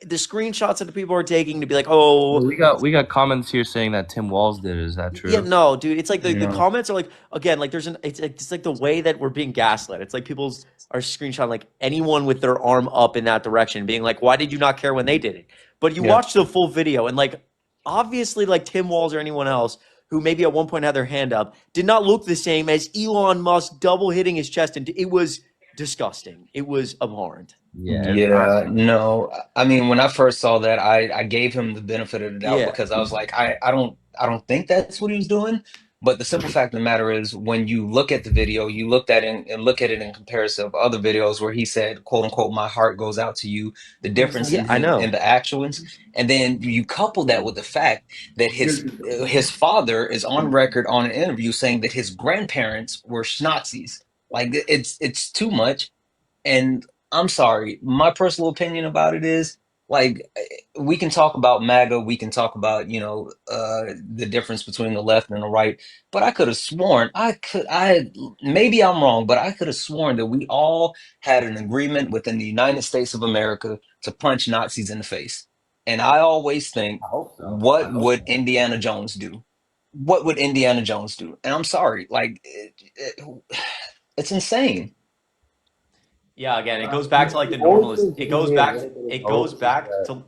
the screenshots that the people are taking to be like, oh, We got comments here saying that Tim Walz did it. Is that yeah, true? no, dude. It's like the No. comments are like again, like it's like the way that we're being gaslit. It's like people's are screenshot like anyone with their arm up in that direction, being like, "Why did you not care when they did it?" But you Yeah. watch the full video, and like obviously, like Tim Walz or anyone else who maybe at one point had their hand up did not look the same as Elon Musk double hitting his chest, and it was disgusting. It was abhorrent. Yeah. Yeah, no. I mean, when I first saw that, I gave him the benefit of the doubt Yeah, because I was like, I don't think that's what he was doing. But the simple fact of the matter is, when you look at the video, you looked at it and look at it in comparison of other videos where he said, "quote unquote," "my heart goes out to you." The difference yeah, in I his in know. the actions, and then you couple that with the fact that his father is on record on an interview saying that his grandparents were Nazis. Like it's too much. And I'm sorry, my personal opinion about it is like we can talk about MAGA, we can talk about, the difference between the left and the right, but I could have sworn I maybe I'm wrong, but I could have sworn that we all had an agreement within the United States of America to punch Nazis in the face. And I always think, I hope so. I what hope would so. Indiana Jones do? What would Indiana Jones do? And I'm sorry, like it's insane. Yeah, again, it goes back to like the normalist. It goes back. It goes Hopes is back that to.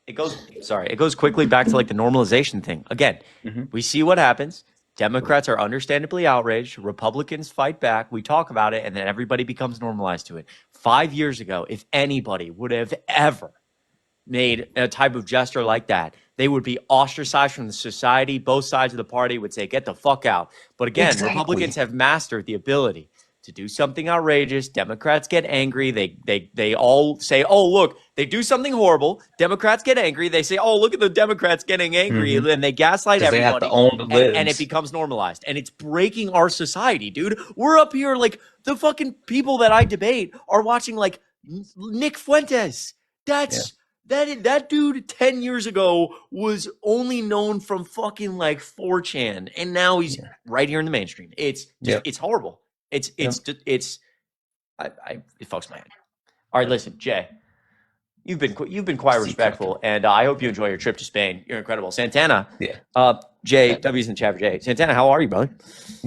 It goes. Sorry, it goes quickly back to like the normalization thing. Again, Mhm. we see what happens. Democrats are understandably outraged. Republicans fight back. We talk about it, and then everybody becomes normalized to it. 5 years ago, if anybody would have ever made a type of gesture like that, they would be ostracized from the society. Both sides of the party would say, get the fuck out. But again, Republicans Exactly. have mastered the ability to do something outrageous. Democrats get angry. They all say, oh, look, they do something horrible. Democrats get angry. They say, oh, look at the Democrats getting angry. Hmm. And they gaslight Because they have to everybody. own the And it libs. becomes normalized. And it's breaking our society, dude. We're up here like the fucking people that I debate are watching like Nick Fuentes. Yeah. That's that dude 10 years ago was only known from fucking like 4chan and now he's Yeah. right here in the mainstream. It's just Yep. it's horrible. Yep. It's it fucks my head. All right, listen, Jay, you've been quite See Captain. respectful and I hope you enjoy your trip to Spain. You're incredible. Santana, Yeah. Jay, W's in the chat for Jay. Santana, how are you, brother?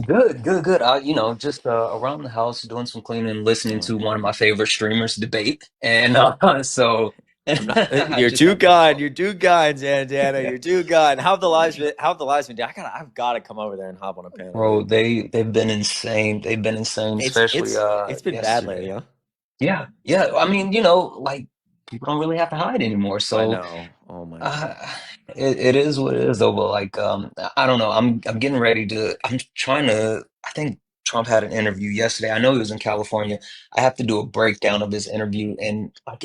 Good, good, good. Just around the house doing some cleaning, listening Oh, to one of my favorite streamers debate. And so I'm not. I You're just too have my kind. phone. You're too kind, Santana. Yeah. You're too kind. How have the lives been? How have the lives been? I've got to come over there and hop on a panel, Bro, dude. they've been insane. They've been insane, It's especially it's it's been bad lately, yesterday. huh? Yeah, yeah. I mean, like people don't really have to hide anymore. I So know. Oh my god. Uh, it is what it is though, but like I don't know. I'm getting ready to I'm trying to I think Trump had an interview yesterday. I know he was in California. I have to do a breakdown of his interview and like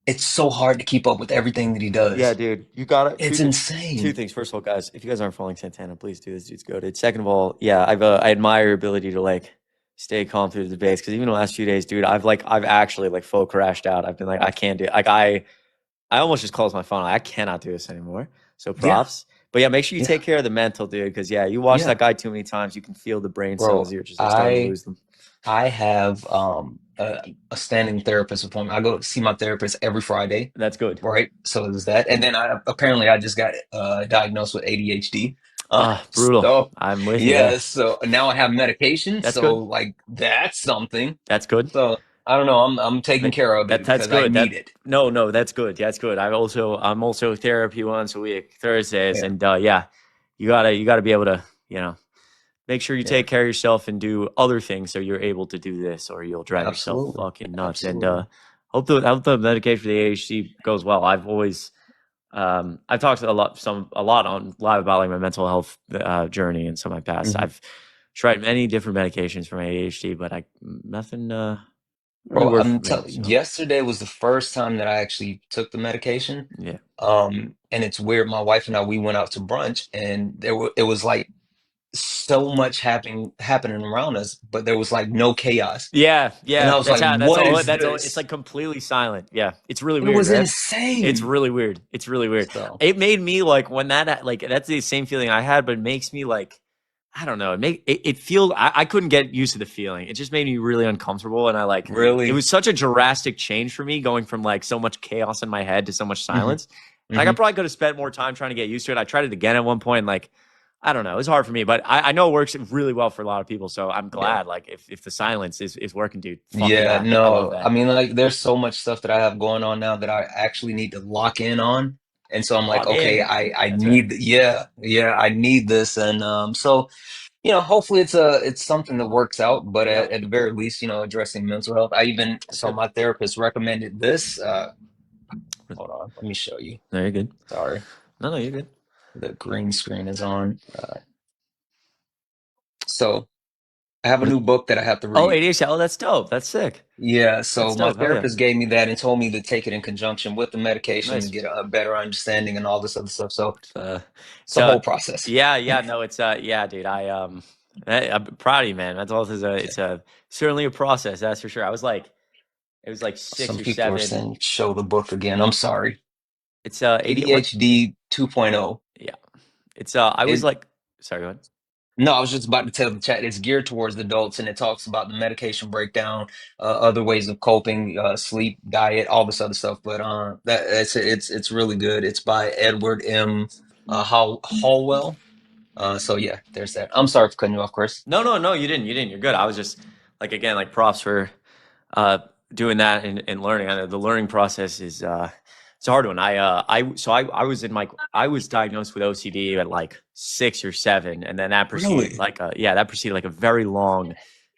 it's so hard to keep up with everything that he Yeah, does. dude. You got it. It's Two insane. things. First of all, guys, if you guys aren't following Santana, please do. This dude's goated. Second of all, yeah, I admire your ability to like stay calm through the debates because even the last few days, dude, I've actually like full crashed out. I've been like I can't do like I almost just closed my phone. I cannot do this anymore. So Yeah, props. But yeah, make sure you yeah, take care of the mental, dude. Because yeah, you watch yeah, that guy too many times, you can feel the brain cells. bro. You're just like starting to I lose them. I have a standing therapist appointment. I go see my therapist every Friday, That's good. right? So there's that, and then I just got diagnosed with ADHD. Brutal. So I'm with you yeah, there. so now I have medication. That's So good. like that's something. That's good. So I don't know. I'm taking care of it That's because I good. need it. No, that's good. That's good. I'm also therapy once a week, Thursdays, Yeah, and yeah, you gotta be able to, make sure you yeah, take care of yourself and do other things so you're able to do this, or you'll drive yourself absolutely, fucking nuts. And absolutely. hope the medication for the ADHD goes well. I've talked a lot on live about like my mental health journey and some of my past. Mhm. I've tried many different medications for my ADHD, but nothing really Bro, worked for me. So yesterday was the first time that I actually took the medication. yeah. And it's weird. My wife and we went out to brunch, and it was like so much happening around us, but there was like no chaos. Yeah, And I yeah. was like, That's "What all. is That's all. It's this?" like completely silent. Yeah, it's really It weird, was right? It's insane. really weird. It's really weird. So It made me like when like that's the same feeling I had, but it makes me like I don't know. It feel I couldn't get used to the feeling. It just made me really uncomfortable, and it really, was such a drastic change for me going from like so much chaos in my head to so much hmm silence. Like I hmm probably could have spent more time trying to get used to it. I tried it again at one point, and like I don't know. It was hard for me, but I know it works really well for a lot of people. So I'm yeah. glad. Like if the silence is working, dude. Fuck Yeah, yeah, I love no, I that. mean, like, there's so much stuff that I have going on now that I actually need to lock in on. And so I'm like, Log okay, in. I That's right. need, yeah, I need this. And so, hopefully it's something that works out, but Yep. at the very least, addressing mental health. That's So good. my therapist recommended this. Hold on, let me show you. No, you're good. Sorry, No, you're good. the green screen is on. So I have a What is- new book that I have to Oh, read. ADHD. Oh, that's dope. That's sick. Yeah, That's so my dope. Hell yeah. therapist gave me that and told me to take it in conjunction with the medication to Nice. get a better understanding and all this other stuff. So It's, uh, it's it's a whole process. yeah. No, yeah, dude. I'm proud of you, man. Mental health is it's a certainly a process. That's for sure. It was like six Some or people are seven. saying show the book again. I'm sorry. It's 80. What? ADHD 2.0. Yeah. It's I was It like, sorry, go ahead. No, I was just about to tell the chat it's geared towards adults and it talks about the medication breakdown, other ways of coping, sleep, diet, all this other stuff. But that's it. It's really good. It's by Edward M. Hallwell. So yeah, there's that. I'm sorry for cutting you off, Chris. No, you didn't. You didn't. You're good. I was just like again, like props for uh doing that and learning. I know the learning process is it's a hard one. I was diagnosed with OCD at like 6 or 7, and then that preceded Really? like a very long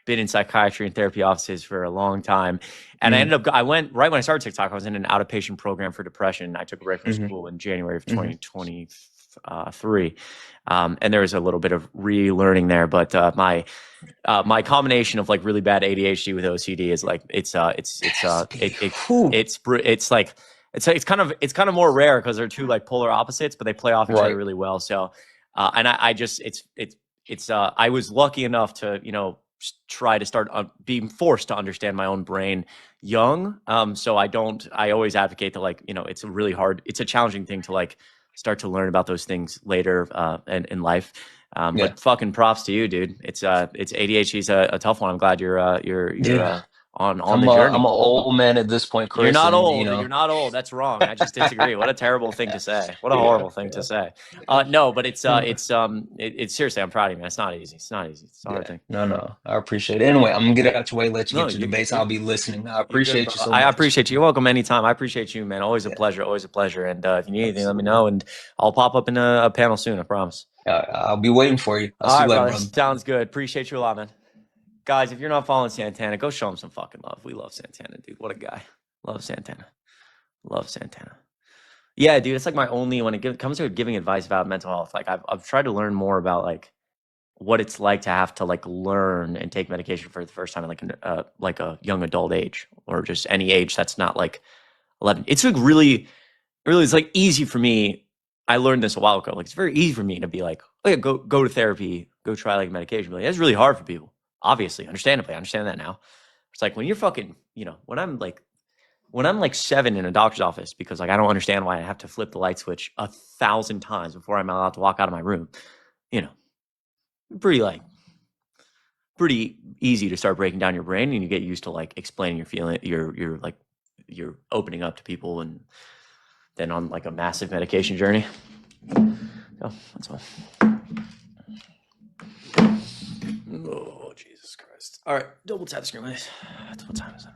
been in psychiatry and therapy offices for a long time. And Mm-hmm. I went right when I started TikTok, I was in an outpatient program for depression. I took a break from Mm-hmm. school in January of Mm-hmm. 2023. And there was a little bit of relearning there, but my combination of like really bad ADHD with OCD is like That's beautiful. it's kind of more rare because they're two like polar opposites, but they play off each other Right. really well. So, and I just I was lucky enough to try to start being forced to understand my own brain young. So I always advocate that like it's a challenging thing to like start to learn about those things later in life. Yeah. But fucking props to you, dude. It's ADHD is a tough one. I'm glad you're Yeah. on the I'm journey. an old man at this point, You're Chris, not and old. You're not old. That's wrong. I just disagree. What a terrible thing to say. What a yeah, horrible thing to yeah. say. No, but it's seriously. I'm proud of you, man. It's not easy. It's not easy. It's a hard Yeah, thing. no, I appreciate it. Anyway, I'm gonna get it out your way, let you No, get your debates. I'll be listening. I you're good, appreciate bro. you so I much. appreciate you. You're welcome anytime. I appreciate you, man. Always a Yeah, pleasure. Always a pleasure. And if you need anything, let me absolutely. know, and I'll pop up in a panel soon. I promise. I'll be waiting for you. I'll All see right, you later, brother. brother. Sounds good. Appreciate you a lot, man. Guys, if you're not following Santana, go show him some fucking love. We love Santana, dude. What a guy. Love Santana. Love Santana. Yeah, dude. It's like my only when it comes to giving advice about mental health. Like I've tried to learn more about like what it's like to have to like learn and take medication for the first time at like a young adult age or just any age that's not like 11. It's like really it's like easy for me. I learned this a while ago. Like it's very easy for me to be like, oh yeah, go to therapy, go try like medication. But like, that's really hard for people. Obviously, understandably, I understand that now. It's like when you're fucking, when I'm like when I'm like 7 in a doctor's office because like I don't understand why I have to flip the light switch 1,000 times before I'm allowed to walk out of my room, you know, pretty easy to start breaking down your brain, and you get used to like explaining your feeling, you're like you're opening up to people, and then on like a massive medication journey. Oh, that's all. Oh, Jesus Christ. All right, double tap the screen, please. What time is it?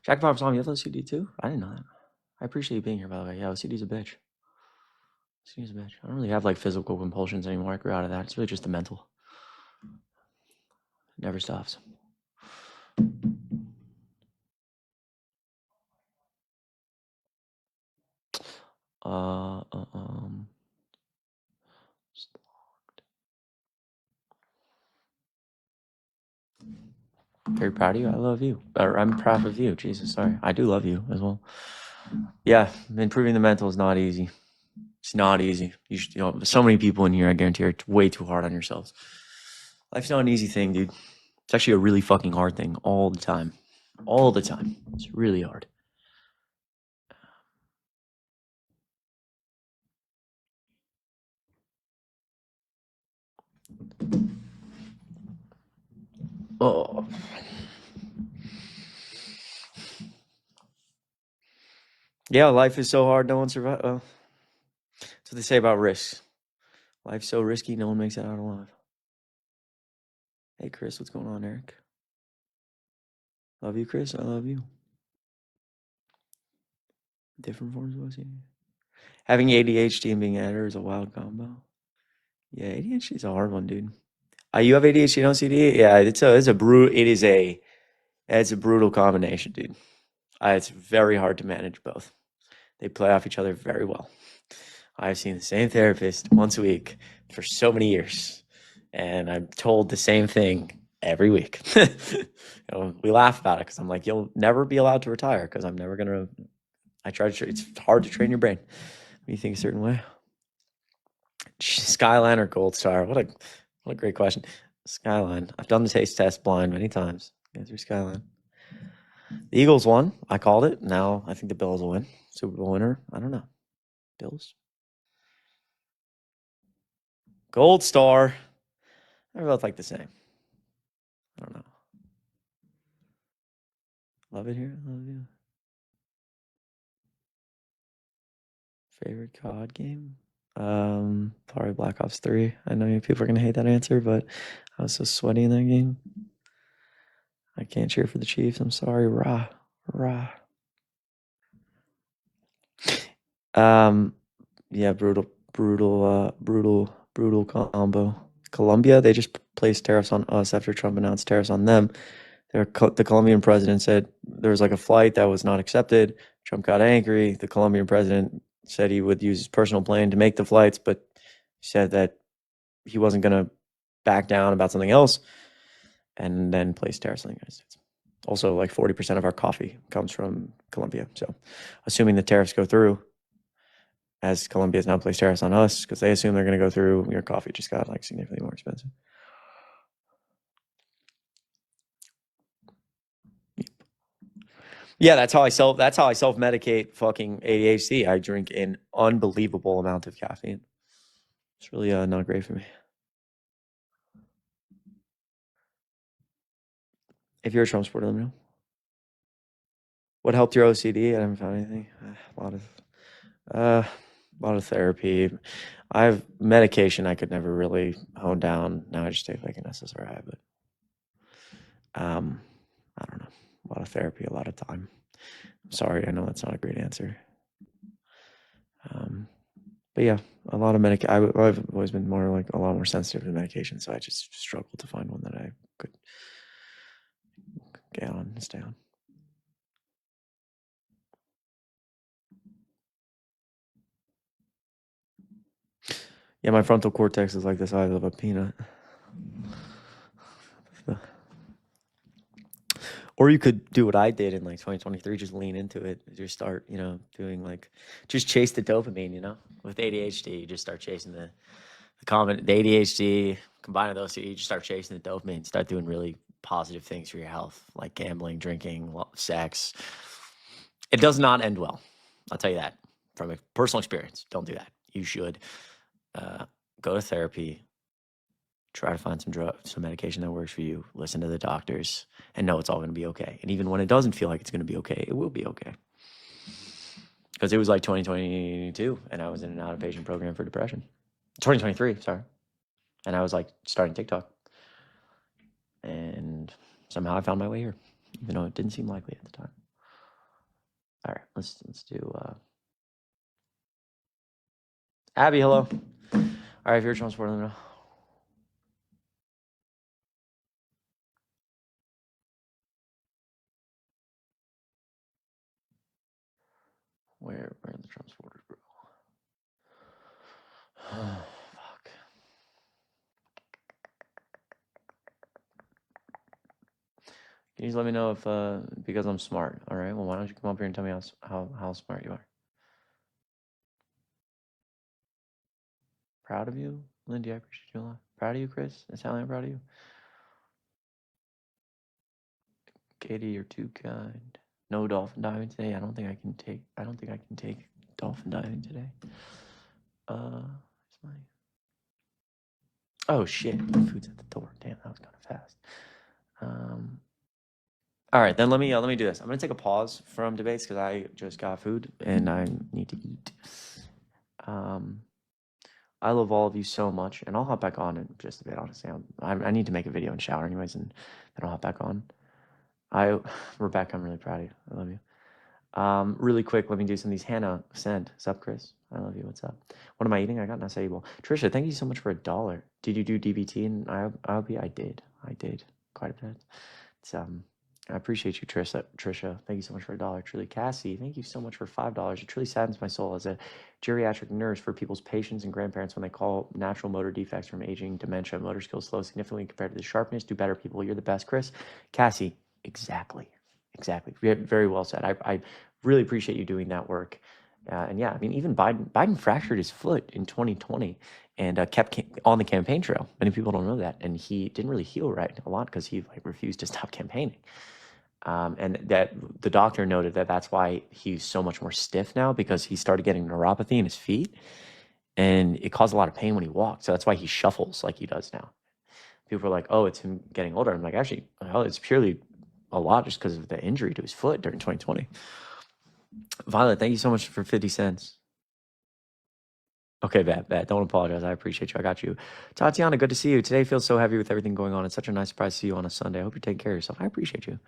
Jack Bob Song, you have OCD too? I didn't know that. I appreciate you being here, by the way. Yeah, OCD's a bitch. OCD's a bitch. I don't really have like physical compulsions anymore. I grew out of that. It's really just the mental. It never stops. Uh, uh, um. Very proud of you. I love you. Or I'm proud of you. Jesus, sorry. I do love you as well. Yeah, improving the mental is not easy. It's not easy. So many people in here, I guarantee, are way too hard on yourselves. Life's not an easy thing, dude. It's actually a really fucking hard thing all the time. All the time. It's really hard. Oh. Yeah, life is so hard. No one survives. Well, that's what they say about risks. Life's so risky, no one makes it out alive. Hey, Chris, what's going on, Eric? Love you, Chris. I love you. Different forms of OCD. Having ADHD and being an editor is a wild combo. Yeah, ADHD is a hard one, dude. You have ADHD and OCD? Yeah, it's a brutal combination, dude. It's very hard to manage both. They play off each other very well. I've seen the same therapist once a week for so many years, and I'm told the same thing every week. We laugh about it because I'm like, you'll never be allowed to retire because I'm never gonna. It's hard to train your brain when you think a certain way. Skyline or Gold Star? What a great question. Skyline. I've done the taste test blind many times. Go through Skyline. The Eagles won. I called it. Now I think the Bills will win. Super Bowl winner. I don't know. Bills. Gold Star. They're both like the same. I don't know. Love it here. Love you. Favorite COD game? Probably Black Ops 3. I know people are gonna hate that answer, but I was so sweaty in that game. I can't cheer for the Chiefs. I'm sorry. Rah. Yeah, brutal combo. Colombia, they just placed tariffs on us after Trump announced tariffs on them. The Colombian president said there was like a flight that was not accepted. Trump got angry. The Colombian president said he would use his personal plane to make the flights, but he said that he wasn't going to back down about something else, and then placed tariffs on the United States. Also, like 40% of our coffee comes from Colombia. So assuming the tariffs go through, as Colombia has now placed tariffs on us because they assume they're going to go through, your coffee just got like significantly more expensive. Yeah, that's how I self medicate fucking ADHD. I drink an unbelievable amount of caffeine. It's really not great for me. If you're a Trump supporter, let me know. What helped your OCD? I haven't found anything. A lot of therapy. I have medication I could never really hone down. Now I just take like an SSRI, but I don't know. A lot of therapy, a lot of time. I'm sorry, I know that's not a great answer. But yeah, a lot of I've always been more like a lot more sensitive to medication, so I just struggled to find one that I could get on and stay on. Yeah, my frontal cortex is like the size of a peanut. Or you could do what I did in like 2023, just lean into it. Just start, doing like, just chase the dopamine, with ADHD, you just start chasing the ADHD, combine those two, you just start chasing the dopamine, start doing really positive things for your health, like gambling, drinking, sex, It does not end well. I'll tell you that from a personal experience. Don't do that. You should go to therapy, try to find some medication that works for you, listen to the doctors, and know it's all going to be okay. And even when it doesn't feel like it's going to be okay, it will be okay. Because it was like 2022, and I was in an outpatient program for depression. 2023, sorry. And I was like starting TikTok. And somehow I found my way here, even though it didn't seem likely at the time. All right, let's do Abby, hello. All right, if you're a Trump supporter, let me know. Where are the Trump supporters, bro? Fuck. Can you just let me know if because I'm smart? All right. Well, why don't you come up here and tell me how smart you are? Proud of you, Lindy. I appreciate you a lot. Proud of you, Chris. Italian, proud of you. Katie, you're too kind. No dolphin diving today. I don't think I can take dolphin diving today. It's my... Oh shit! Food's at the door. Damn, that was kind of fast. All right, then let me do this. I'm gonna take a pause from debates because I just got food and I need to eat. I love all of you so much, and I'll hop back on in just a bit. Honestly, I need to make a video and shower anyways, and then I'll hop back on. Rebecca, I'm really proud of you. I love you. Really quick, let me do some of these. Hannah sent. What's up, Chris? I love you. What's up? What am I eating? I got an acai bowl. Trisha, thank you so much for $1. Did you do DBT and IOP? I did quite a bit. It's I appreciate you, Trisha. Thank you so much for $1. Truly, Cassie, thank you so much for $5. It truly saddens my soul as a geriatric nurse for people's patients and grandparents when they call natural motor defects from aging, dementia, motor skills slow significantly compared to the sharpness. Do better, people. You're the best, Chris. Cassie, exactly. Very well said. I really appreciate you doing that work. And yeah, I mean, even Biden fractured his foot in 2020 and kept on the campaign trail. Many people don't know that, and he didn't really heal right a lot because he refused to stop campaigning. And that the doctor noted that that's why he's so much more stiff now, because he started getting neuropathy in his feet, and it caused a lot of pain when he walked. So that's why he shuffles like he does now. People are like, "Oh, it's him getting older." I'm like, actually, hell, it's purely a lot just because of the injury to his foot during 2020. Violet, thank you so much for 50 cents. Okay, bad. Don't apologize. I appreciate you. I got you. Tatiana, good to see you. Today feels so heavy with everything going on. It's such a nice surprise to see you on a Sunday. I hope you're taking care of yourself. I appreciate you.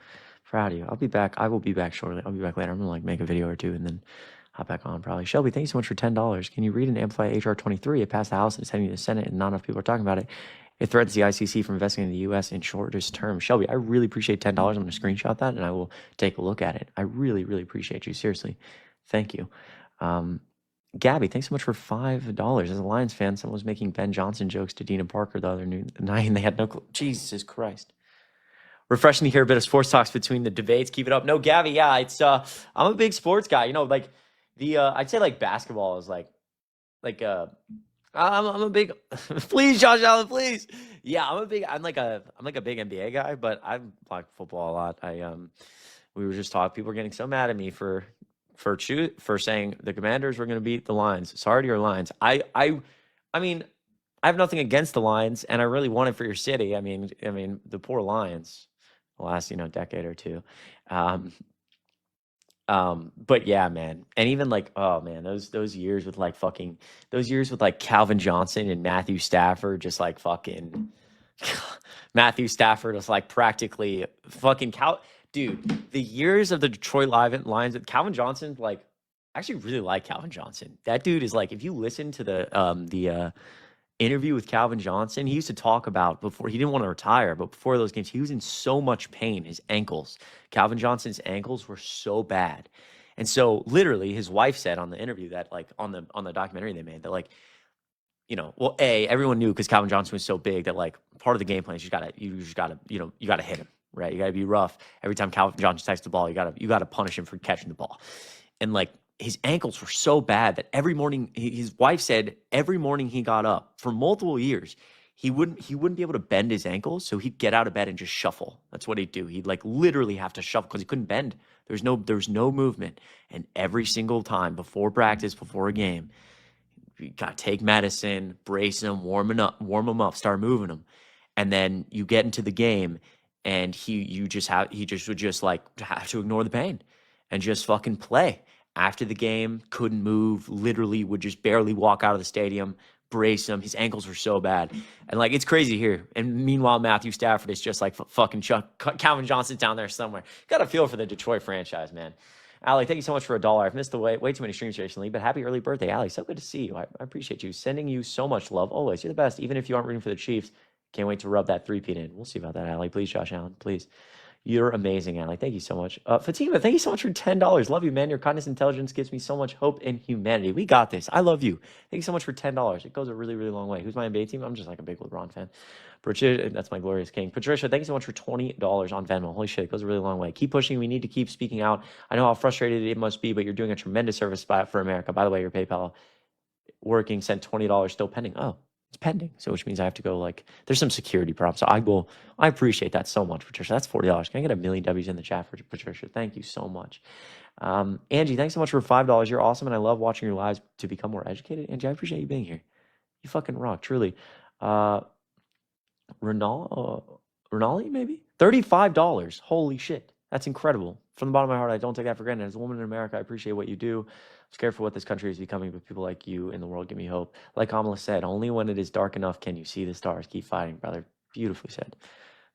Proud of you. I'll be back. I will be back shortly. I'll be back later. I'm going to make a video or two and then hop back on probably. Shelby, thank you so much for $10. Can you read and amplify HR 23? It passed the House and it's heading to the Senate and not enough people are talking about it. It threatens the ICC from investigating the U.S. in shortest term. Shelby, I really appreciate $10. I'm going to screenshot that and I will take a look at it. I really, really appreciate you. Seriously. Thank you. Gabby, thanks so much for $5. As a Lions fan, someone was making Ben Johnson jokes to Dina Parker the other night and they had no clue. Jesus Christ. Refreshing to hear a bit of sports talks between the debates. Keep it up. No, Gabby, yeah, it's I'm a big sports guy. You know, like the I'd say like basketball is like I'm a big please, Josh Allen, please. Yeah, I'm like a big NBA guy, but I like football a lot. We were just talking, people were getting so mad at me for saying the Commanders were going to beat the Lions. Sorry to your Lions. I mean, I have nothing against the Lions, and I really want it for your city. I mean, the poor Lions, the last decade or two. But yeah, man, and even like, oh man, those years with like Calvin Johnson and Matthew Stafford, just like fucking Matthew Stafford was like practically fucking Dude, the years of the Detroit Lions with Calvin Johnson, like, I actually really like Calvin Johnson. That dude is like, if you listen to the interview with Calvin Johnson, he used to talk about before he didn't want to retire, but before those games, he was in so much pain. His ankles, Calvin Johnson's ankles were so bad. And so literally his wife said on the interview that like on the documentary they made that like, well, everyone knew because Calvin Johnson was so big that like part of the game plan is you just gotta hit him. Right, you got to be rough. Every time Calvin Johnson takes the ball, you got to punish him for catching the ball. And like his ankles were so bad that every morning, his wife said every morning he got up for multiple years, he wouldn't be able to bend his ankles, so he'd get out of bed and just shuffle. That's what he'd do. He'd like literally have to shuffle because he couldn't bend. There's no movement. And every single time before practice, before a game, you gotta take medicine, brace him, warm him up, start moving him. And then you get into the game and he just would just like have to ignore the pain and just fucking play. After the game, couldn't move, literally would just barely walk out of the stadium, brace him. His ankles were so bad. And like, it's crazy here. And meanwhile, Matthew Stafford is just like fucking Calvin Johnson down there somewhere. Got a feel for the Detroit franchise, man. Ali, thank you so much for $1. I've missed the way too many streams recently, but happy early birthday, Ali. So good to see you. I appreciate you. Sending you so much love always. You're the best, even if you aren't rooting for the Chiefs. Can't wait to rub that three-peat in. We'll see about that, Ali. Please, Josh Allen, please. You're amazing, Ali. Thank you so much. Fatima, thank you so much for $10. Love you, man. Your kindness and intelligence gives me so much hope in humanity. We got this. I love you. Thank you so much for $10. It goes a really, really long way. Who's my NBA team? I'm just like a big LeBron fan. Patricia, that's my glorious king. Patricia, thank you so much for $20 on Venmo. Holy shit, it goes a really long way. Keep pushing. We need to keep speaking out. I know how frustrated it must be, but you're doing a tremendous service for America. By the way, your PayPal working sent $20 still pending. Oh, it's pending. So which means I have to go like, there's some security problems. So I appreciate that so much, Patricia. That's $40. Can I get a million W's in the chat for Patricia? Thank you so much. Angie, thanks so much for $5. You're awesome. And I love watching your lives to become more educated. Angie, I appreciate you being here. You fucking rock, truly. Renali, maybe? $35. Holy shit. That's incredible. From the bottom of my heart, I don't take that for granted. As a woman in America, I appreciate what you do. I'm scared for what this country is becoming, but people like you in the world give me hope. Like Kamala said, only when it is dark enough can you see the stars. Keep fighting, brother. Beautifully said.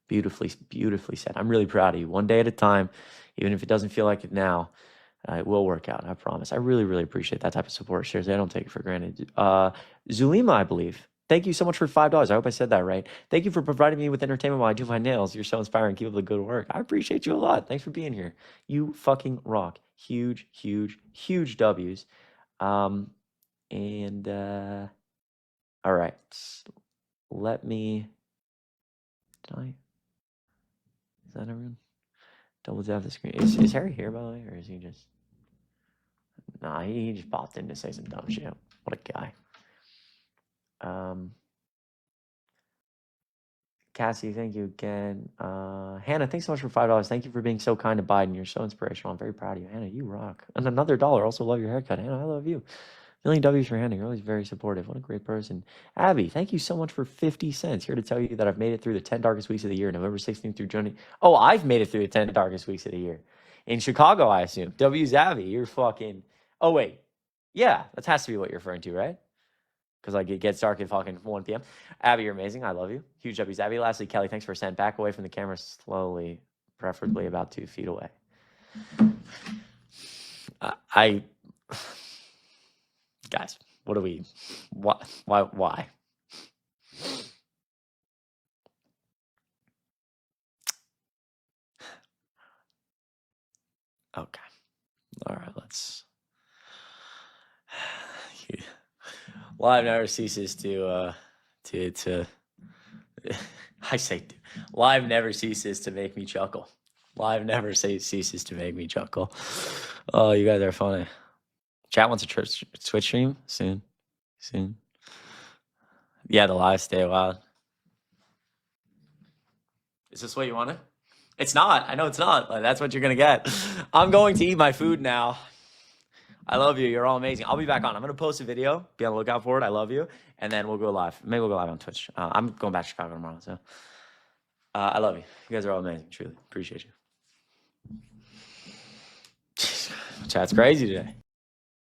Beautifully, beautifully said. I'm really proud of you. One day at a time, even if it doesn't feel like it now, it will work out. I promise. I really, really appreciate that type of support. Seriously, I don't take it for granted. Zulima, I believe. Thank you so much for $5. I hope I said that right. Thank you for providing me with entertainment while I do my nails. You're so inspiring. Keep up the good work. I appreciate you a lot. Thanks for being here. You fucking rock. Huge, huge, huge W's. All right. Let me. Is that everyone? Double tap the screen. Is Harry here, by the way, or is he just? Nah, he just popped in to say some dumb shit. What a guy. Cassie, thank you again. Hannah, thanks so much for $5. Thank you for being so kind to Biden. You're so inspirational. I'm very proud of you. Hannah, you rock. And another $1. Also love your haircut. Hannah, I love you. Million W's for Hannah. You're always very supportive. What a great person. Abby, thank you so much for 50 cents. Here to tell you that I've made it through the 10 darkest weeks of the year, November 16th through June. Oh, I've made it through the 10 darkest weeks of the year. In Chicago, I assume. W's Abby, you're fucking. Oh, wait. Yeah, that has to be what you're referring to, right? Because like it gets dark at fucking 1 p.m. Abby, you're amazing. I love you. Huge W's. Abby, lastly, Kelly, thanks for a cent. Back away from the camera slowly, preferably about 2 feet away. Guys, what do we, why? Okay. All right, let's. Live never ceases to I say live never ceases to make me chuckle. Live never ceases to make me chuckle. Oh, you guys are funny. Chat wants a Twitch stream soon. Yeah, the live stay wild. Is this what you wanted? It's not. I know it's not. Like, that's what you're gonna get. I'm going to eat my food now. I love you. You're all amazing. I'll be back on. I'm going to post a video. Be on the lookout for it. I love you. And then we'll go live. Maybe we'll go live on Twitch. I'm going back to Chicago tomorrow. So I love you. You guys are all amazing. Truly. Appreciate you. Chat's crazy today.